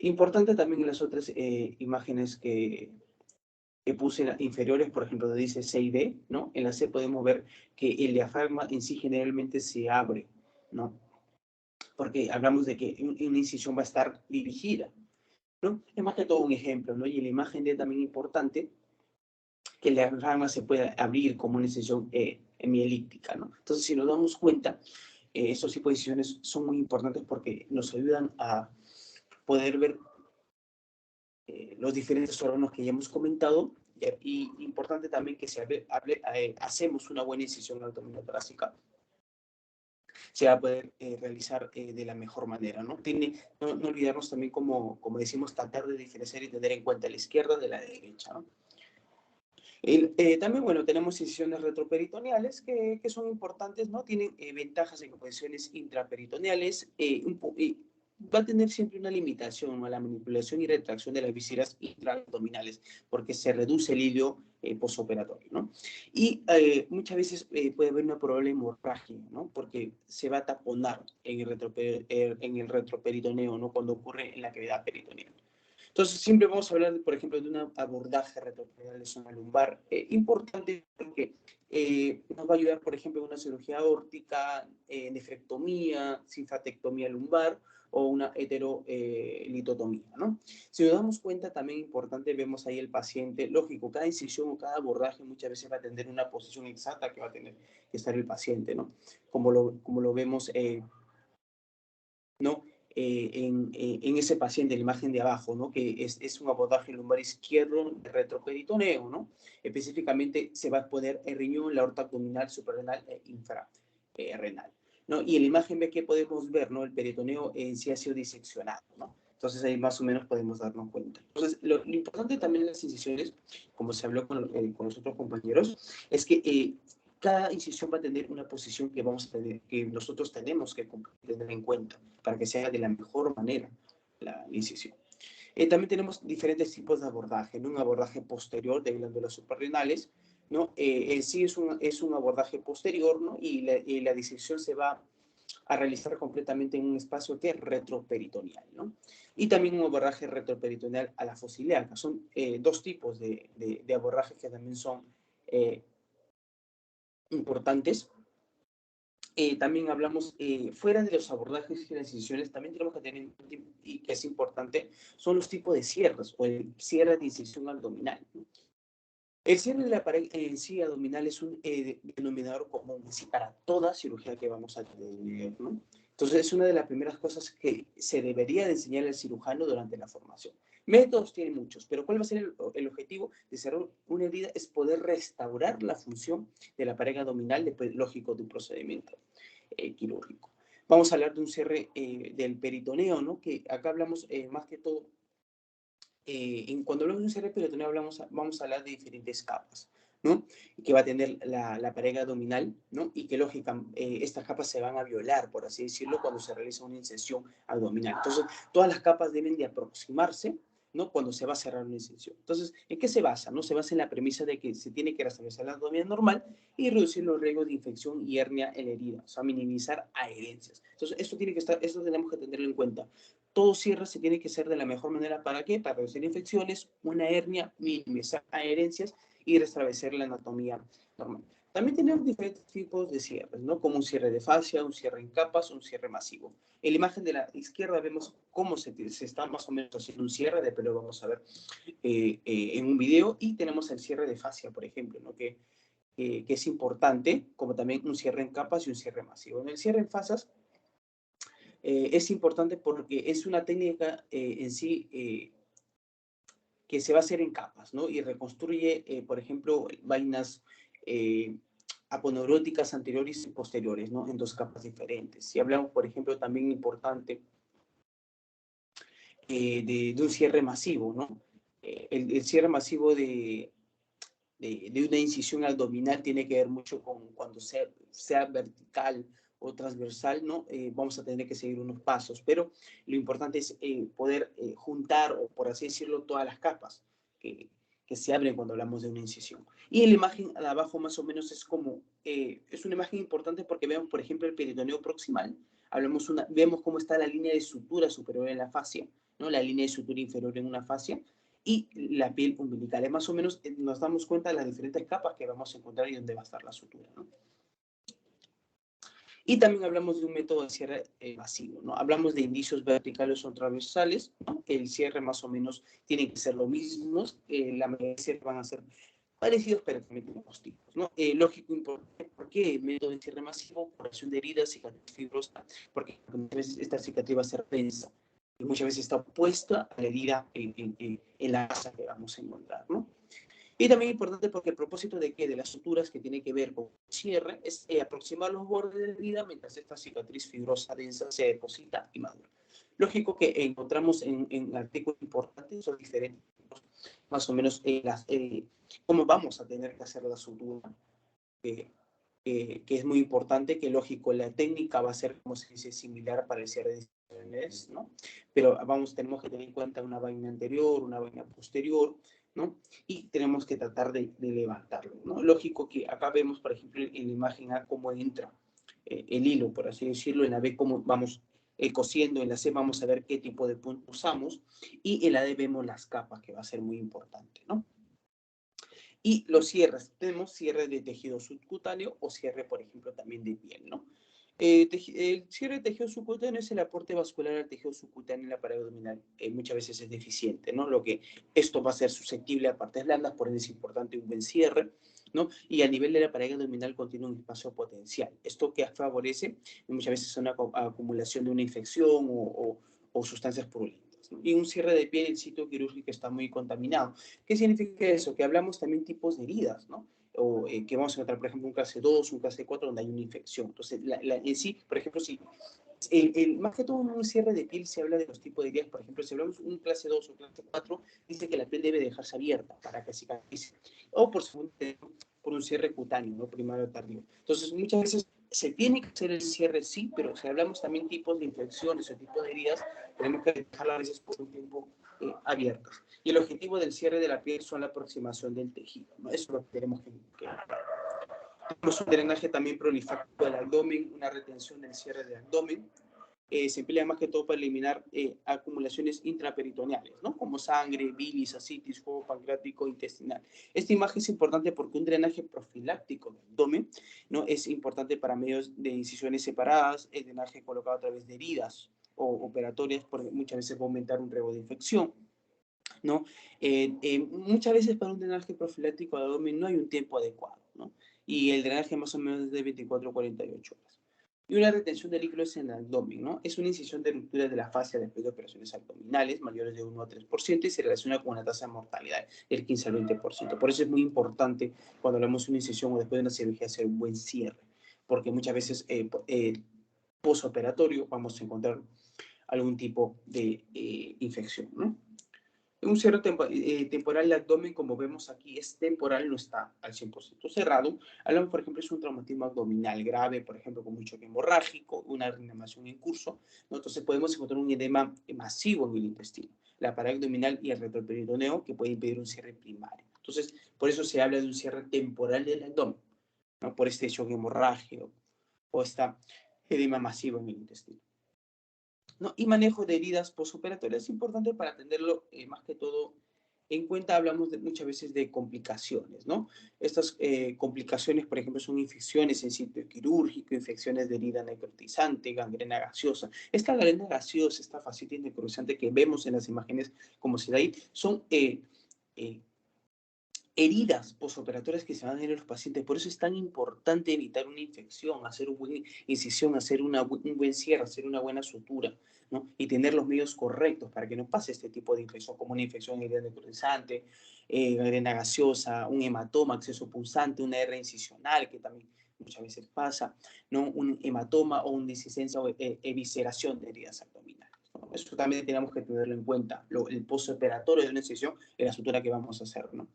Importante también en las otras imágenes que puse inferiores, por ejemplo, donde dice C y D, ¿no? En la C podemos ver que el diafragma en sí generalmente se abre, ¿no? Porque hablamos de que una incisión va a estar dirigida, ¿no? Es más que todo un ejemplo, ¿no? Y en la imagen D también importante que el diafragma se pueda abrir como una incisión hemielíptica, ¿no? Entonces, si nos damos cuenta, estos tipos de incisiones son muy importantes porque nos ayudan a poder ver los diferentes órganos que ya hemos comentado, y importante también que hacemos una buena incisión abdominotorácica, se va a poder realizar de la mejor manera, ¿no? No olvidarnos también, como decimos, tratar de diferenciar y tener en cuenta la izquierda de la derecha, ¿no? También, bueno, tenemos incisiones retroperitoneales que son importantes, ¿no? Tienen ventajas en posiciones intraperitoneales, va a tener siempre una limitación a la manipulación y retracción de las vísceras intraabdominales, porque se reduce el hilio postoperatorio, ¿no? Y muchas veces puede haber una probable hemorragia, ¿no? Porque se va a taponar en el retroperitoneo, ¿no? Cuando ocurre en la cavidad peritoneal. Entonces, siempre vamos a hablar, por ejemplo, de un abordaje retroperitoneal de zona lumbar, importante porque nos va a ayudar, por ejemplo, en una cirugía aórtica, nefrectomía, sinfatectomía lumbar o una heterolitotomía, ¿no? Si nos damos cuenta, también importante, vemos ahí el paciente, lógico, cada incisión o cada abordaje muchas veces va a tener una posición exacta que va a tener que estar el paciente, ¿no? Como lo vemos, ¿no? En ese paciente, en la imagen de abajo, ¿no? Que es un abordaje lumbar izquierdo de retroperitoneo, ¿no? Específicamente se va a poner el riñón, la aorta abdominal, suprarrenal e infrarrenal, ¿no? Y en la imagen B que podemos ver, ¿no? El peritoneo en sí ha sido diseccionado, ¿no? Entonces ahí más o menos podemos darnos cuenta. Entonces, lo importante también en las incisiones, como se habló con los otros compañeros, es que cada incisión va a tener una posición que nosotros tenemos que tener en cuenta para que sea de la mejor manera la incisión. También tenemos diferentes tipos de abordaje, ¿no? Un abordaje posterior de glándulas suprarrenales, ¿no? En sí es un abordaje posterior, ¿no? Y la disección se va a realizar completamente en un espacio que es retroperitoneal, ¿no? Y también un abordaje retroperitoneal a la fosa ilíaca. Son dos tipos de abordajes que también son importantes. También hablamos, fuera de los abordajes y las incisiones, también tenemos que tener, y que es importante, son los tipos de cierres o el cierre de incisión abdominal. El cierre de la pared en sí abdominal es un denominador común sí, para toda cirugía que vamos a tener, ¿no? Entonces es una de las primeras cosas que se debería de enseñar al cirujano durante la formación. Métodos tiene muchos, pero ¿cuál va a ser el objetivo de cerrar una herida? Es poder restaurar la función de la pared abdominal, después, lógico, de un procedimiento quirúrgico. Vamos a hablar de un cierre del peritoneo, ¿no? Que acá hablamos más que todo, cuando hablamos de un cierre peritoneo vamos a hablar de diferentes capas, ¿no? Que va a tener la pared abdominal, ¿no? Y que lógicamente estas capas se van a violar, por así decirlo, cuando se realiza una incisión abdominal. Entonces, todas las capas deben de aproximarse, ¿no? Cuando se va a cerrar una incisión. Entonces, ¿en qué se basa? ¿No? Se basa en la premisa de que se tiene que restablecer la anatomía normal y reducir los riesgos de infección y hernia en la herida, o sea, minimizar adherencias. Entonces, esto tenemos que tenerlo en cuenta. Todo cierre se tiene que hacer de la mejor manera. ¿Para qué? Para reducir infecciones, una hernia, minimizar adherencias y restablecer la anatomía normal. También tenemos diferentes tipos de cierres, ¿no? Como un cierre de fascia, un cierre en capas, un cierre masivo. En la imagen de la izquierda vemos cómo se está más o menos haciendo un cierre, después lo vamos a ver en un video, y tenemos el cierre de fascia, por ejemplo, ¿no? Que es importante, como también un cierre en capas y un cierre masivo. En el cierre en fascias, es importante porque es una técnica en sí que se va a hacer en capas, ¿no? Y reconstruye, por ejemplo, vainas aponeuróticas anteriores y posteriores, ¿no? En 2 capas diferentes. Si hablamos, por ejemplo, también importante de un cierre masivo, ¿no? El cierre masivo de una incisión abdominal tiene que ver mucho con cuando sea vertical o transversal, ¿no? Vamos a tener que seguir unos pasos, pero lo importante es poder juntar, o por así decirlo, todas las capas que se abren cuando hablamos de una incisión. Y en la imagen de abajo más o menos es como, es una imagen importante porque vemos, por ejemplo, el peritoneo proximal, vemos cómo está la línea de sutura superior en la fascia, ¿no? La línea de sutura inferior en una fascia, y la piel umbilical. Es más o menos, nos damos cuenta de las diferentes capas que vamos a encontrar y dónde va a estar la sutura, ¿no? Y también hablamos de un método de cierre masivo, ¿no? Hablamos de indicios verticales o transversales, ¿no? El cierre más o menos tiene que ser lo mismo, la mayoría de cierres van a ser parecidos, pero también tenemos tipos, ¿no? Lógico, importante, ¿por qué método de cierre masivo? Curación de heridas, cicatriz fibrosa, porque muchas veces esta cicatriz va a ser densa y muchas veces está opuesta a la herida en la masa que vamos a encontrar, ¿no? Y también importante porque el propósito de las suturas que tiene que ver con el cierre es aproximar los bordes de la herida mientras esta cicatriz fibrosa densa se deposita y madura. Lógico que encontramos en artículos importantes, son diferentes, más o menos cómo vamos a tener que hacer la sutura, que es muy importante, que lógico, la técnica va a ser, como se dice, similar para el cierre de incisiones, ¿no? Pero tenemos que tener en cuenta una vaina anterior, una vaina posterior, ¿no? Y tenemos que tratar de levantarlo, ¿no? Lógico que acá vemos, por ejemplo, en la imagen A cómo entra el hilo, por así decirlo, en la B cómo vamos cosiendo, en la C vamos a ver qué tipo de punto usamos, y en la D vemos las capas, que va a ser muy importante, ¿no? Y los cierres, tenemos cierre de tejido subcutáneo o cierre, por ejemplo, también de piel, ¿no? El cierre de tejido subcutáneo es el aporte vascular al tejido subcutáneo en la pared abdominal. Muchas veces es deficiente, ¿no? Esto va a ser susceptible a partes blandas, por eso es importante un buen cierre, ¿no? Y a nivel de la pared abdominal contiene un espacio potencial. Esto que favorece muchas veces una acumulación de una infección o sustancias purulentas, ¿no? Y un cierre de piel, el sitio quirúrgico está muy contaminado. ¿Qué significa eso? Que hablamos también tipos de heridas, ¿no? O que vamos a encontrar, por ejemplo, un clase 2, un clase 4, donde hay una infección. Entonces, en sí, por ejemplo, si más que todo en un cierre de piel se habla de los tipos de heridas. Por ejemplo, si hablamos de un clase 2 o clase 4, dice que la piel debe dejarse abierta para que cicatrice. O por un cierre cutáneo, ¿no? Primario o tardío. Entonces, muchas veces se tiene que hacer el cierre, sí, pero si hablamos también tipos de infecciones o tipos de heridas, tenemos que dejarla a veces por un tiempo abiertas. Y el objetivo del cierre de la piel son la aproximación del tejido, ¿no? Eso es lo que tenemos que tenemos un drenaje también prolifático del abdomen, una retención del cierre del abdomen. Se emplea más que todo para eliminar acumulaciones intraperitoneales, ¿no? Como sangre, bilis, ascitis, jugo pancreático, intestinal. Esta imagen es importante porque un drenaje profiláctico del abdomen, ¿no? Es importante para medios de incisiones separadas, el drenaje colocado a través de heridas o operatorias, porque muchas veces va a aumentar un riesgo de infección, ¿no? Muchas veces para un drenaje profiláctico del abdomen no hay un tiempo adecuado, ¿no? Y el drenaje más o menos es de 24 a 48 horas. Y una retención de líquidos en el abdomen, ¿no? Es una incisión de ruptura de la fascia después de operaciones abdominales mayores de 1 a 3% y se relaciona con una tasa de mortalidad del 15 al 20%. Por eso es muy importante cuando hablamos de una incisión o después de una cirugía hacer un buen cierre, porque muchas veces postoperatorio vamos a encontrar algún tipo de infección, ¿no? Un cierre temporal del abdomen, como vemos aquí, es temporal, no está al 100% cerrado. Hablamos, por ejemplo, es un traumatismo abdominal grave, por ejemplo, con un choque hemorrágico, una reanimación en curso, ¿no? Entonces podemos encontrar un edema masivo en el intestino, la pared abdominal y el retroperitoneo, que puede impedir un cierre primario. Entonces, por eso se habla de un cierre temporal del abdomen, ¿no? Por este choque hemorrágico o esta edema masivo en el intestino, ¿no? Y manejo de heridas postoperatorias es importante para atenderlo más que todo en cuenta. Hablamos muchas veces de complicaciones, ¿no? Estas complicaciones, por ejemplo, son infecciones en sitio quirúrgico, infecciones de herida necrotizante, gangrena gaseosa. Esta gangrena gaseosa, esta fascitis necrotizante que vemos en las imágenes como se da ahí, son heridas posoperatorias que se van a ver en los pacientes. Por eso es tan importante evitar una infección, hacer una buena incisión, hacer un buen cierre, hacer una buena sutura, ¿no? Y y tener los medios correctos para que no pase este tipo de infección, como una infección aérea necrotizante, gangrena gaseosa, un hematoma, acceso pulsante, una hernia incisional, que también muchas veces pasa, ¿no? Un hematoma o una disistencia o evisceración de heridas abdominales, ¿no? Eso también tenemos que tenerlo en cuenta, el postoperatorio de una incisión en la sutura que vamos a hacer, ¿no?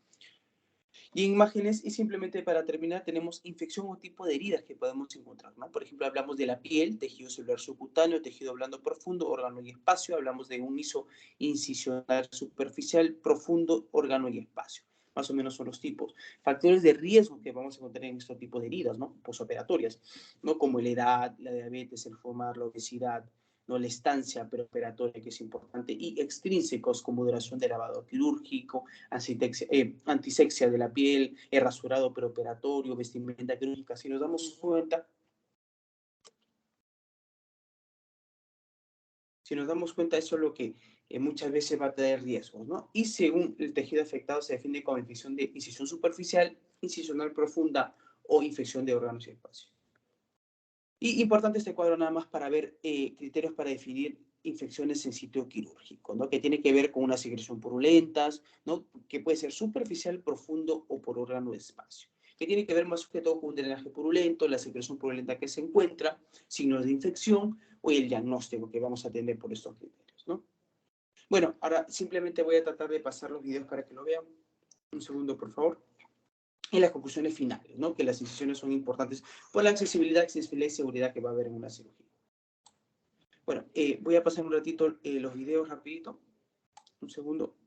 Y en imágenes, y simplemente para terminar, tenemos infección o tipo de heridas que podemos encontrar, ¿no? Por ejemplo, hablamos de la piel, tejido celular subcutáneo, tejido blando profundo, órgano y espacio. Hablamos de un hiso incisional superficial, profundo, órgano y espacio. Más o menos son los tipos. Factores de riesgo que vamos a encontrar en este tipo de heridas, ¿no? Posoperatorias, ¿no? Como la edad, la diabetes, el fumar, la obesidad, ¿no? La estancia preoperatoria, que es importante, y extrínsecos como duración de lavado quirúrgico, antisexia de la piel, rasurado preoperatorio, vestimenta quirúrgica. Si nos damos cuenta, eso es lo que muchas veces va a tener riesgos, ¿no? Y según el tejido afectado se define como infección de incisión superficial, incisional profunda o infección de órganos y espacios. Y importante este cuadro nada más para ver criterios para definir infecciones en sitio quirúrgico, ¿no? Que tiene que ver con una secreción purulentas, ¿no? Que puede ser superficial, profundo o por órgano de espacio. Que tiene que ver más que todo con un drenaje purulento, la secreción purulenta que se encuentra, signos de infección o el diagnóstico que vamos a tener por estos criterios, ¿no? Bueno, ahora simplemente voy a tratar de pasar los videos para que lo vean. Un segundo, por favor. Y las conclusiones finales, ¿no? Que las incisiones son importantes por la accesibilidad, accesibilidad y seguridad que va a haber en una cirugía. Bueno, voy a pasar un ratito los videos rapidito. Un segundo.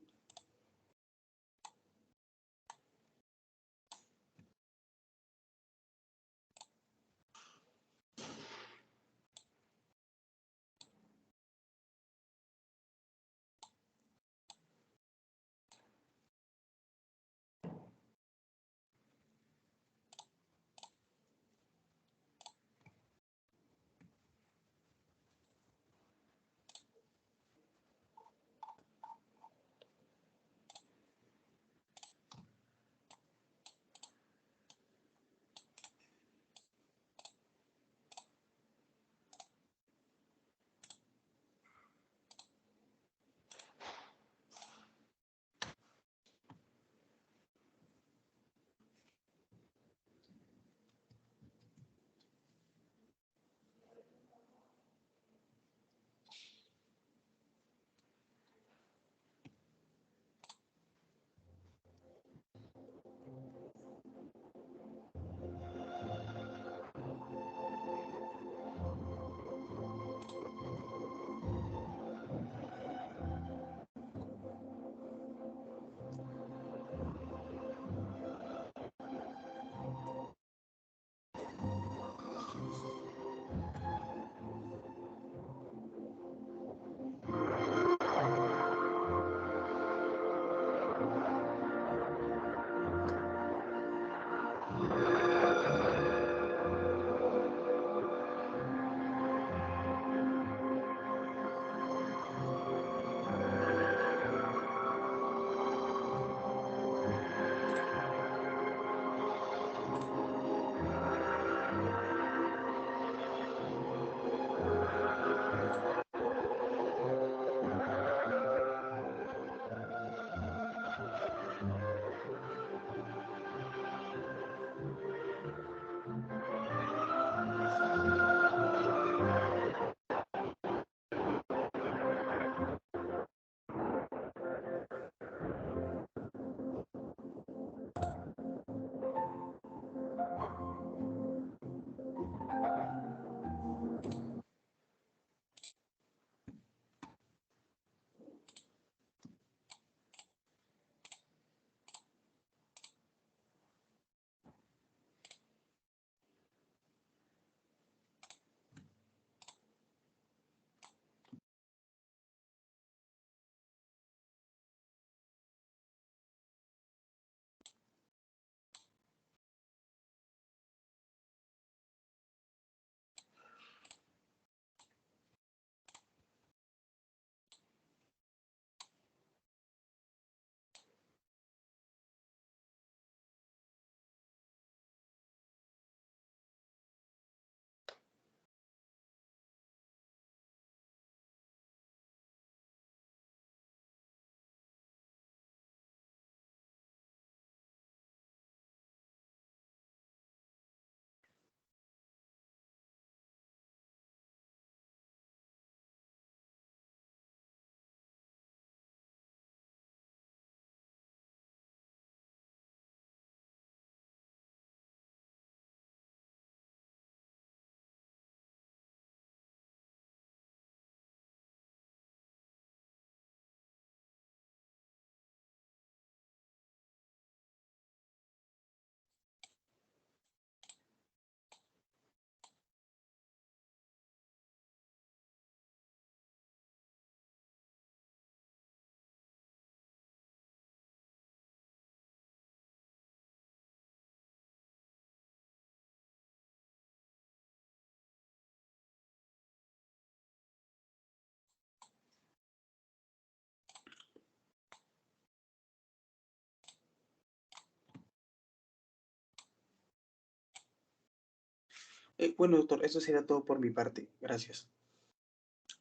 Bueno, doctor, eso sería todo por mi parte. Gracias.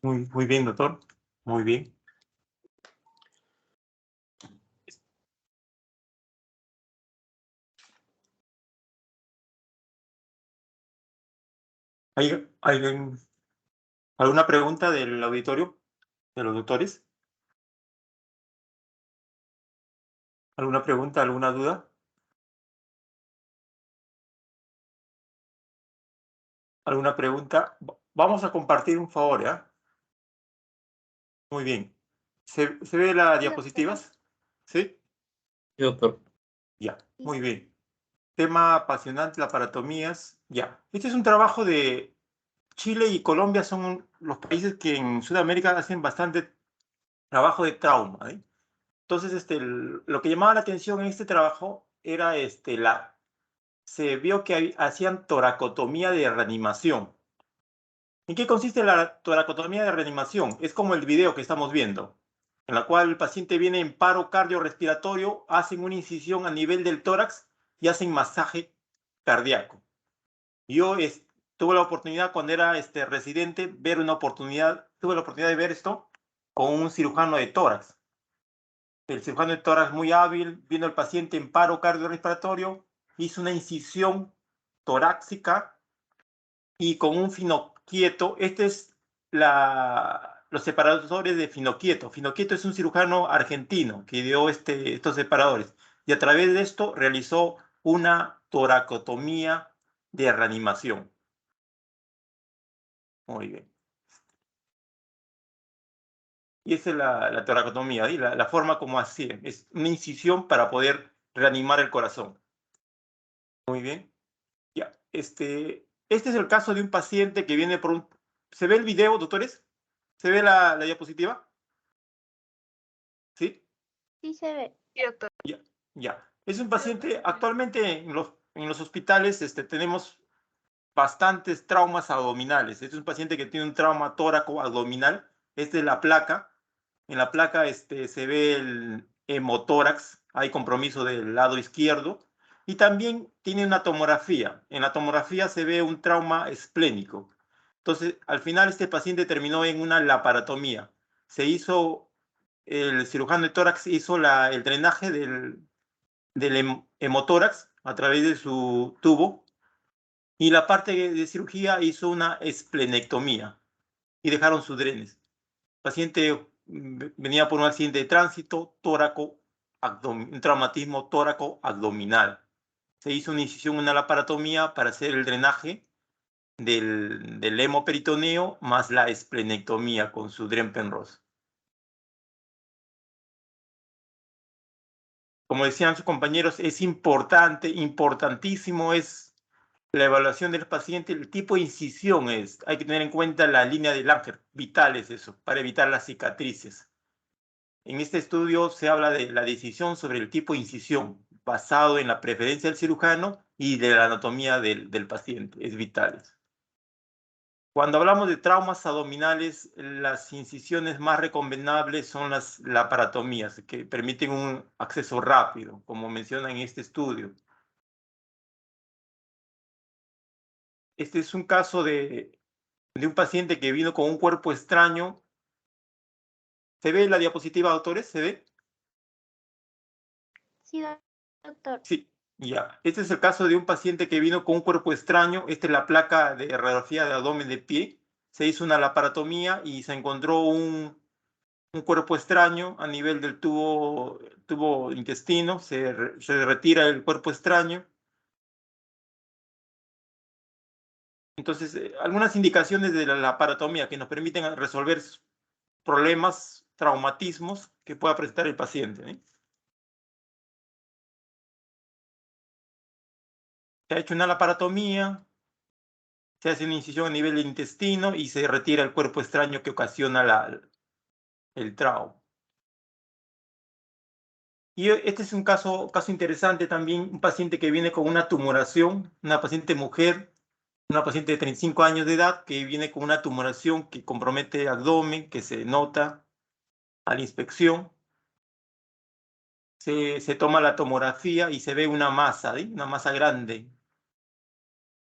Muy bien, doctor. Muy bien. ¿Hay alguna pregunta del auditorio, de los doctores? ¿Alguna pregunta, alguna duda? ¿Alguna pregunta? Vamos a compartir un favor, ¿ya? Muy bien. ¿Se ve las Sí, doctor. diapositivas? ¿Sí? Sí, doctor. Ya, Sí. muy bien. Tema apasionante, laparotomías. Ya. Este es un trabajo de Chile y Colombia, son los países que en Sudamérica hacen bastante trabajo de trauma, ¿eh? Entonces, lo que llamaba la atención en este trabajo era se vio que hacían toracotomía de reanimación. ¿En qué consiste la toracotomía de reanimación? Es como el video que estamos viendo, en la cual el paciente viene en paro cardiorrespiratorio, hacen una incisión a nivel del tórax y hacen masaje cardíaco. Yo tuve la oportunidad cuando era residente, tuve la oportunidad de ver esto con un cirujano de tórax. El cirujano de tórax muy hábil, viendo al paciente en paro cardiorrespiratorio, hizo una incisión torácica y con un finoquieto. Los separadores de finoquieto. Finoquieto es un cirujano argentino que dio estos separadores y a través de esto realizó una toracotomía de reanimación. Muy bien. Y esa es la toracotomía, ¿sí? La forma como así es una incisión para poder reanimar el corazón. Muy bien. Ya. Este es el caso de un paciente que viene por un... ¿Se ve el video, doctores? ¿Se ve la diapositiva? ¿Sí? Sí se ve. Ya. Ya. Es un paciente, actualmente en los hospitales tenemos bastantes traumas abdominales. Este es un paciente que tiene un trauma tóraco-abdominal. Esta es la placa. En la placa se ve el hemotórax, hay compromiso del lado izquierdo. Y también tiene una tomografía. En la tomografía se ve un trauma esplénico. Entonces, al final este paciente terminó en una laparotomía. El cirujano de tórax hizo el drenaje del hemotórax a través de su tubo y la parte de cirugía hizo una esplenectomía y dejaron sus drenes. El paciente venía por un accidente de tránsito, un traumatismo tóraco-abdominal. Se hizo una incisión, una laparotomía para hacer el drenaje del hemoperitoneo más la esplenectomía con su Dren-Penrose. Como decían sus compañeros, es importantísimo es la evaluación del paciente, el tipo de incisión hay que tener en cuenta la línea de Langer, vital es eso, para evitar las cicatrices. En este estudio se habla de la decisión sobre el tipo de incisión, basado en la preferencia del cirujano y de la anatomía del paciente, es vital. Cuando hablamos de traumas abdominales, las incisiones más recomendables son las laparotomías, que permiten un acceso rápido, como menciona en este estudio. Este es un caso de un paciente que vino con un cuerpo extraño. ¿Se ve la diapositiva, doctores? ¿Se ve? Sí, doctor. Sí, ya. Este es el caso de un paciente que vino con un cuerpo extraño. Esta es la placa de radiografía de abdomen de pie. Se hizo una laparotomía y se encontró un cuerpo extraño a nivel del tubo intestino. Se retira el cuerpo extraño. Entonces, algunas indicaciones de la laparotomía que nos permiten resolver problemas, traumatismos que pueda presentar el paciente, ¿eh? Se ha hecho una laparotomía, se hace una incisión a nivel del intestino y se retira el cuerpo extraño que ocasiona el trauma. Y este es un caso interesante también, un paciente que viene con una tumoración, una paciente mujer, una paciente de 35 años de edad que viene con una tumoración que compromete el abdomen, que se nota a la inspección. Se toma la tomografía y se ve una masa, ¿sí? Una masa grande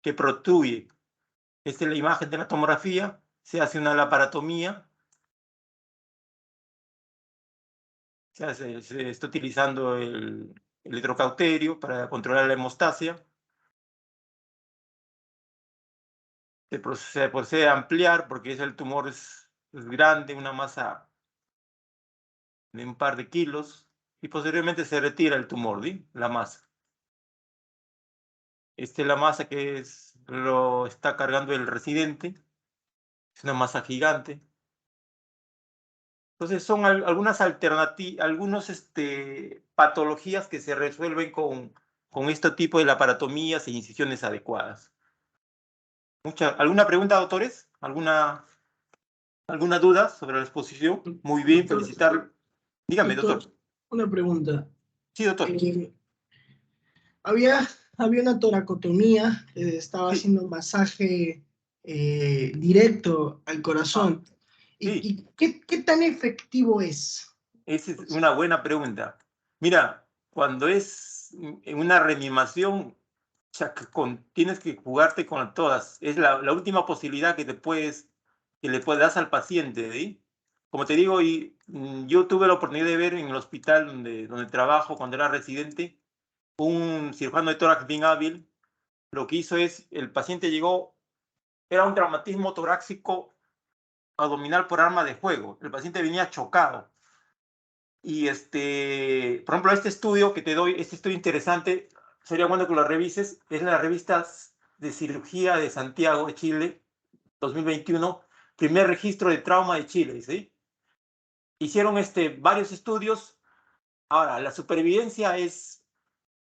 que protruye. Esta es la imagen de la tomografía. Se hace una laparotomía. Se está utilizando el electrocauterio para controlar la hemostasia. Se procede a ampliar porque el tumor es grande, una masa de un par de kilos, y posteriormente se retira el tumor, ¿sí? La masa. Esta es la masa que lo está cargando el residente. Es una masa gigante. Entonces son algunas alternativas, patologías que se resuelven con este tipo de laparotomías e incisiones adecuadas. ¿Alguna pregunta, doctores? ¿Alguna duda sobre la exposición? Muy bien, Doctor, felicitarlo. Dígame, doctor. Una pregunta. Sí, doctor. Había una toracotomía, estaba Sí. haciendo un masaje directo al corazón. Sí. ¿Y qué tan efectivo es? Esa es una buena pregunta. Mira, cuando es en una reanimación, o sea, tienes que jugarte con todas. Es la última posibilidad que le puedes dar al paciente, ¿sí? Como te digo, yo tuve la oportunidad de ver en el hospital donde trabajo cuando era residente, un cirujano de tórax bien hábil. Lo que hizo es, el paciente llegó, era un traumatismo torácico abdominal por arma de fuego. El paciente venía chocado. Y por ejemplo, este estudio que te doy, este estudio interesante, sería bueno que lo revises, es la revista de cirugía de Santiago de Chile, 2021, primer registro de trauma de Chile, ¿sí? Hicieron varios estudios. Ahora, la supervivencia es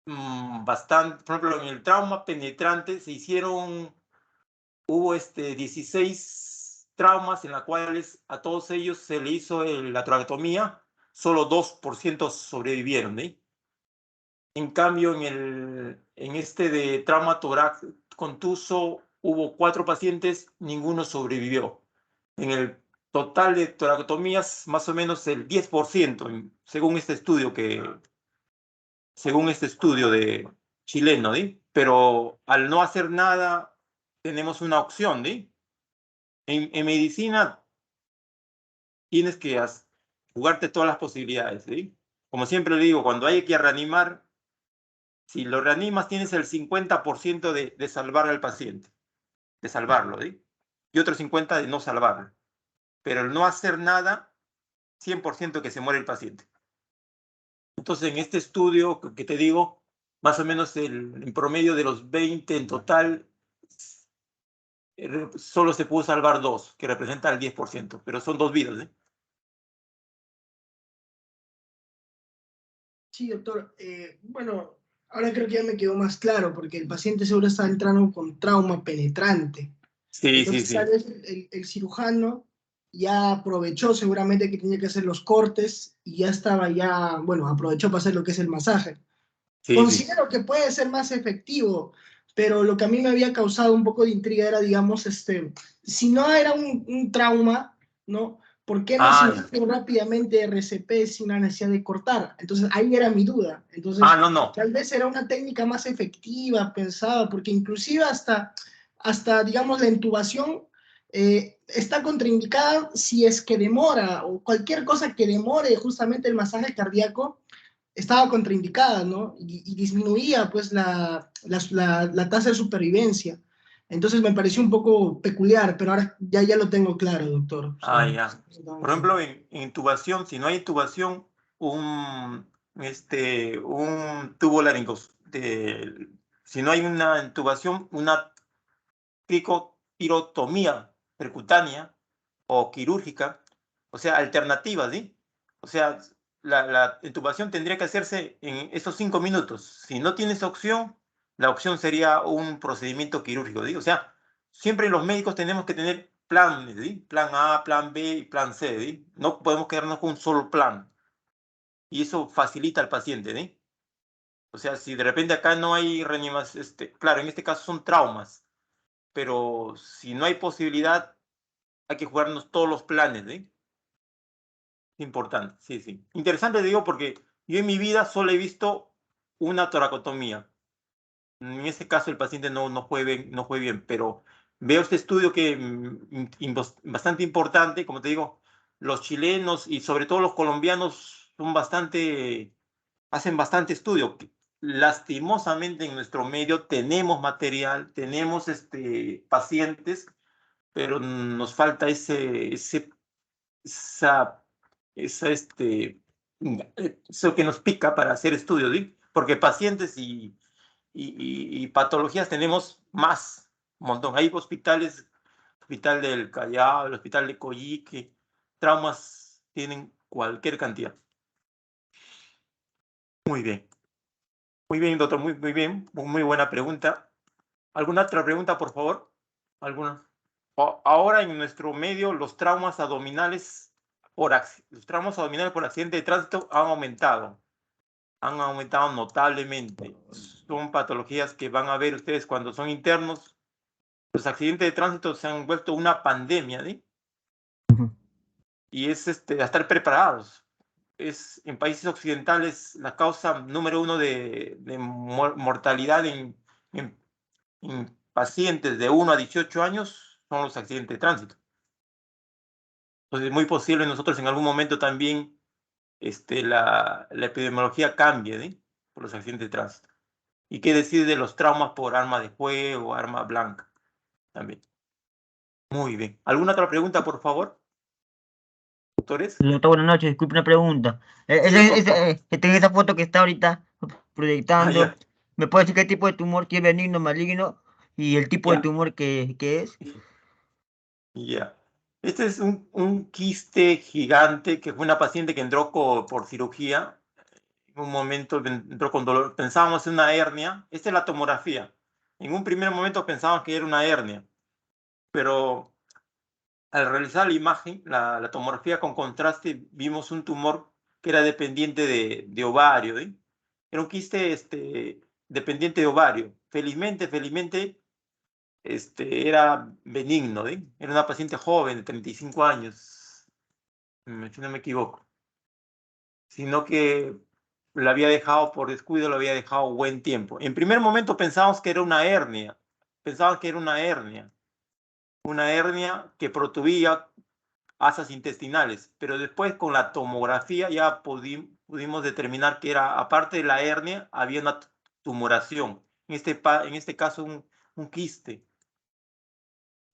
bastante, por ejemplo, en el trauma penetrante hubo 16 traumas en los cuales a todos ellos se le hizo la toracotomía, solo 2% sobrevivieron, ¿sí? En cambio, en de trauma torácico contuso, hubo 4 pacientes, ninguno sobrevivió. En el total de toracotomías, más o menos el 10%, según este estudio de chileno, ¿sí? Pero al no hacer nada, tenemos una opción, ¿sí? En medicina tienes que jugarte todas las posibilidades, ¿sí? Como siempre le digo, cuando hay que reanimar, si lo reanimas, tienes el 50% de salvar al paciente, de salvarlo, ¿sí? Y otro 50% de no salvarlo. Pero el no hacer nada, 100% que se muere el paciente. Entonces, en este estudio que te digo, más o menos en promedio de los 20 en total, solo se pudo salvar 2, que representa el 10%, pero son 2 vidas, ¿eh? Sí, doctor. Bueno, ahora creo que ya me quedó más claro, porque el paciente seguro está entrando con trauma penetrante. Sí, Entonces, sí, tal sí. vez el cirujano ya aprovechó seguramente que tenía que hacer los cortes y ya estaba bueno, aprovechó para hacer lo que es el masaje. Sí, Considero que puede ser más efectivo, pero lo que a mí me había causado un poco de intriga era, digamos, si no era un trauma, ¿no? ¿Por qué no se hizo rápidamente RCP sin la necesidad de cortar? Entonces, ahí era mi duda. Entonces, no. tal vez era una técnica más efectiva, pensaba, porque inclusive hasta digamos, la intubación está contraindicada si es que demora, o cualquier cosa que demore justamente el masaje cardíaco, estaba contraindicada, ¿no? Y disminuía, pues, la tasa de supervivencia. Entonces me pareció un poco peculiar, pero ahora ya lo tengo claro, doctor. O sea, Ya. Por ejemplo, en intubación, si no hay intubación, un tubo laringos, si no hay una intubación, una cricotirotomía percutánea o quirúrgica, o sea, alternativas, ¿sí? O sea, la intubación tendría que hacerse en esos 5 minutos. Si no tienes opción, la opción sería un procedimiento quirúrgico, ¿sí? O sea, siempre los médicos tenemos que tener planes, ¿sí? Plan A, plan B y plan C, ¿sí? No podemos quedarnos con un solo plan. Y eso facilita al paciente, ¿sí? O sea, si de repente acá no hay reanimación, claro, en este caso son traumas, pero si no hay posibilidad, hay que jugarnos todos los planes, ¿sí? Importante, sí, sí. Interesante, digo, porque yo en mi vida solo he visto una toracotomía. En este caso el paciente no fue bien, pero veo este estudio que bastante importante, como te digo, los chilenos y sobre todo los colombianos hacen bastante estudio. Lastimosamente en nuestro medio tenemos material, tenemos pacientes, pero nos falta esa, eso que nos pica para hacer estudios, ¿sí? Porque pacientes y patologías tenemos más, un montón. Hay hospitales, Hospital del Callao, el Hospital de Coyique, traumas tienen cualquier cantidad. Muy bien. Muy bien, doctor, muy bien. Muy buena pregunta. ¿Alguna otra pregunta, por favor? ¿Alguna? Ahora en nuestro medio los traumas abdominales por accidente de tránsito han aumentado notablemente. Son patologías que van a ver ustedes cuando son internos. Los accidentes de tránsito se han vuelto una pandemia, ¿sí? Y es a estar preparados. Es en países occidentales la causa número 1 de mortalidad en pacientes de 1 a 18 años son los accidentes de tránsito. Entonces es muy posible nosotros en algún momento también la epidemiología cambie, ¿sí? Por los accidentes de tránsito. ¿Y qué decir de los traumas por arma de fuego, arma blanca? También. Muy bien. ¿Alguna otra pregunta, por favor? ¿Doctores? Doctor, buenas noches, disculpe una pregunta. Sí, doctor. En esa foto que está ahorita proyectando, Ya. ¿me puede decir qué tipo de tumor, que es benigno, maligno, y el tipo de Ya. tumor que es? Ya. Este es un quiste gigante que fue una paciente que entró por cirugía. En un momento entró con dolor. Pensábamos en una hernia. Esta es la tomografía. En un primer momento pensábamos que era una hernia, pero al realizar la imagen, la tomografía con contraste, vimos un tumor que era dependiente de ovario, ¿eh? Era un quiste dependiente de ovario. Felizmente, era benigno, ¿eh? Era una paciente joven de 35 años, si no me equivoco. Sino que la había dejado por descuido, la había dejado buen tiempo. En primer momento pensábamos que era una hernia. Una hernia que protuía asas intestinales, pero después con la tomografía ya pudimos determinar que era, aparte de la hernia, había una tumoración. En este caso, un quiste.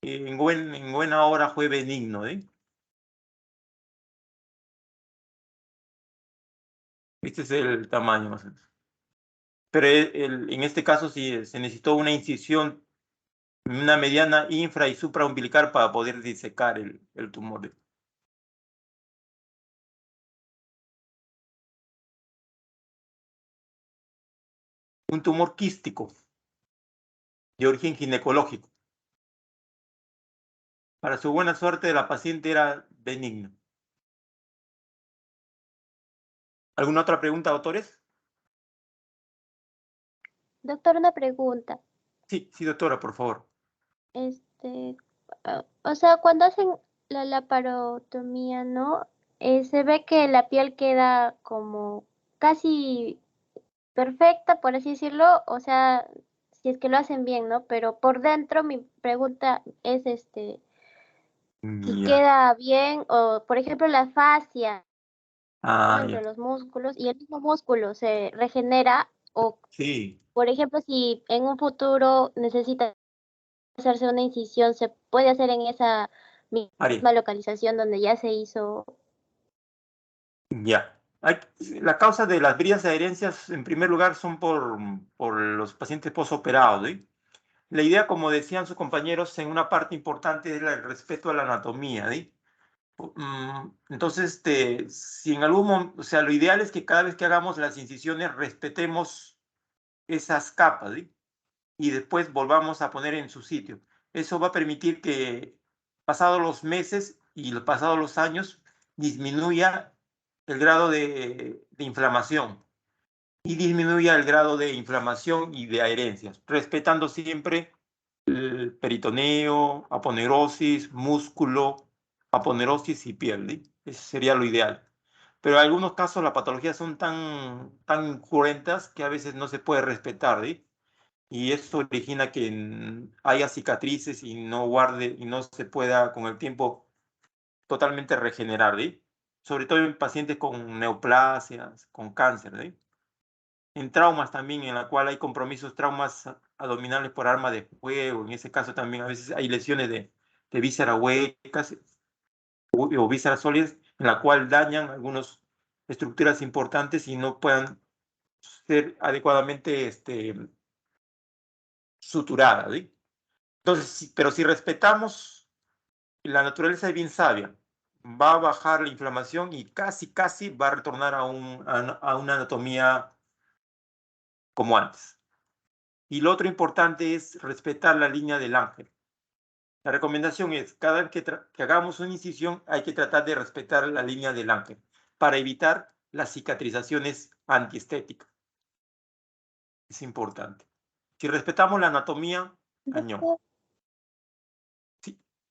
En buena hora fue benigno, ¿eh? Este es el tamaño, más o menos. Pero en este caso sí se necesitó una incisión, una mediana infra y supraumbilical para poder disecar el tumor. Un tumor quístico de origen ginecológico. Para su buena suerte, la paciente era benigna. ¿Alguna otra pregunta, doctores? Doctor, una pregunta. Sí, doctora, por favor. O sea, cuando hacen la laparotomía, ¿no? Se ve que la piel queda como casi perfecta, por así decirlo, o sea, si es que lo hacen bien, ¿no? Pero por dentro mi pregunta es si Ya. queda bien, o por ejemplo la fascia entre Ya. los músculos y el mismo músculo se regenera, o Sí. por ejemplo si en un futuro necesita hacerse una incisión, se puede hacer en esa misma localización donde ya se hizo. Ya. La causa de las vías de adherencias, en primer lugar, son por los pacientes posoperados, ¿sí? La idea, como decían sus compañeros, en una parte importante es el respeto a la anatomía, ¿sí? Entonces, si en algún momento, o sea, lo ideal es que cada vez que hagamos las incisiones respetemos esas capas, ¿sí? Y después volvamos a poner en su sitio. Eso va a permitir que, pasados los meses y pasados los años, disminuya el grado de inflamación y disminuya el grado de inflamación y de adherencias, respetando siempre el peritoneo, aponerosis, músculo, aponerosis y piel, ¿sí? Ese sería lo ideal. Pero en algunos casos las patologías son tan cruentas que a veces no se puede respetar, ¿sí? y esto origina que haya cicatrices y no guarde y no se pueda con el tiempo totalmente regenerar, ¿sí? Sobre todo en pacientes con neoplasias, con cáncer, ¿sí? En traumas también, en la cual hay compromisos, traumas abdominales por arma de fuego, en ese caso también a veces hay lesiones de vísceras huecas o vísceras sólidas, en la cual dañan algunas estructuras importantes y no puedan ser adecuadamente suturadas, ¿sí? Entonces, pero si respetamos, la naturaleza es bien sabia, va a bajar la inflamación y casi va a retornar a una anatomía como antes. Y lo otro importante es respetar la línea del ángel. La recomendación es, cada vez que hagamos una incisión, hay que tratar de respetar la línea del ángel para evitar las cicatrizaciones antiestéticas. Es importante. Si respetamos la anatomía, cañón. Doctor,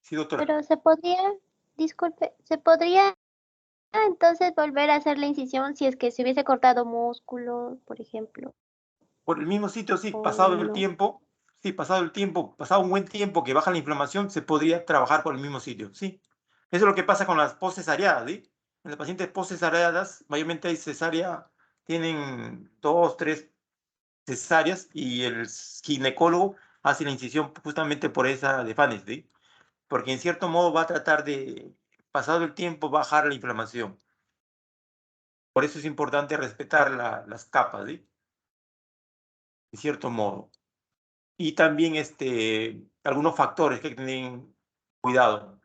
Sí, doctora. pero se podría entonces volver a hacer la incisión si es que se hubiese cortado músculo, por ejemplo. Por el mismo sitio, sí, O pasado el no. tiempo, pasado un buen tiempo que baja la inflamación, se podría trabajar por el mismo sitio, sí. Eso es lo que pasa con las postcesareadas, ¿sí? En los pacientes postcesareadas, mayormente hay cesárea, tienen 2, 3 cesáreas y el ginecólogo hace la incisión justamente por esa de Fannes, ¿sí? Porque en cierto modo va a tratar de, pasado el tiempo, bajar la inflamación. Por eso es importante respetar las capas, ¿sí? En cierto modo. Y también algunos factores que hay que tener cuidado.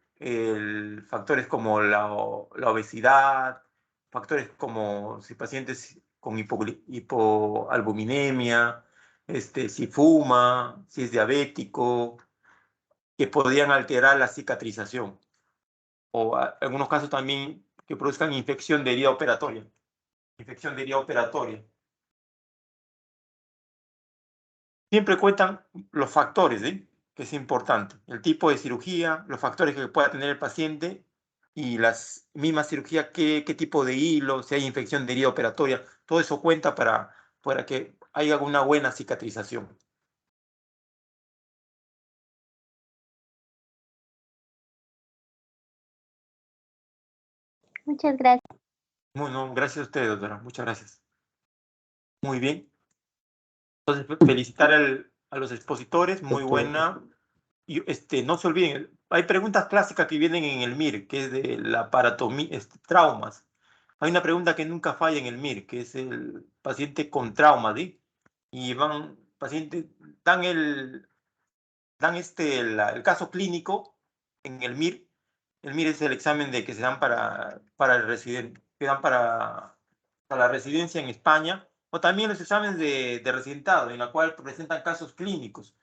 Factores como la obesidad, factores como si pacientes con hipoalbuminemia, si fuma, si es diabético, que podrían alterar la cicatrización. O en algunos casos también que produzcan infección de herida operatoria. Infección de herida operatoria. Siempre cuentan los factores, ¿sí? Que es importante. El tipo de cirugía, los factores que pueda tener el paciente y las mismas cirugías, qué tipo de hilo, si hay infección de herida operatoria. Todo eso cuenta para que haya una buena cicatrización. Muchas gracias. Bueno, gracias a usted, doctora. Muchas gracias. Muy bien. Entonces, felicitar a los expositores. Muy buena. Y no se olviden, hay preguntas clásicas que vienen en el MIR, que es de la paratomía, traumas. Hay una pregunta que nunca falla en el MIR, que es el paciente con trauma, ¿sí? Y pacientes, dan el caso clínico en el MIR. El MIR es el examen que se dan para el residente, que dan para la residencia en España, o también los exámenes de residentado, en la cual presentan casos clínicos.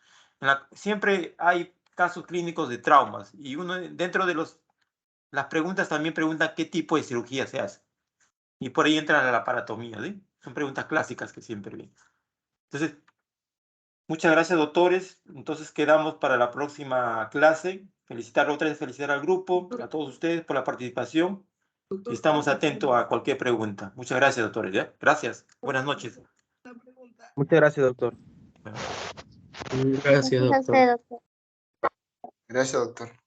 Siempre hay casos clínicos de traumas, y uno dentro de las preguntas también pregunta qué tipo de cirugía se hace. Y por ahí entra la paratomía, ¿sí? Son preguntas clásicas que siempre vienen. Entonces, muchas gracias, doctores. Entonces quedamos para la próxima clase. Felicitar al grupo, a todos ustedes por la participación. Y estamos atentos a cualquier pregunta. Muchas gracias, doctores. ¿Ya? Gracias. Buenas noches. Muchas gracias, doctor. Gracias, Gracias a doctor. usted, doctor. Gracias, doctor.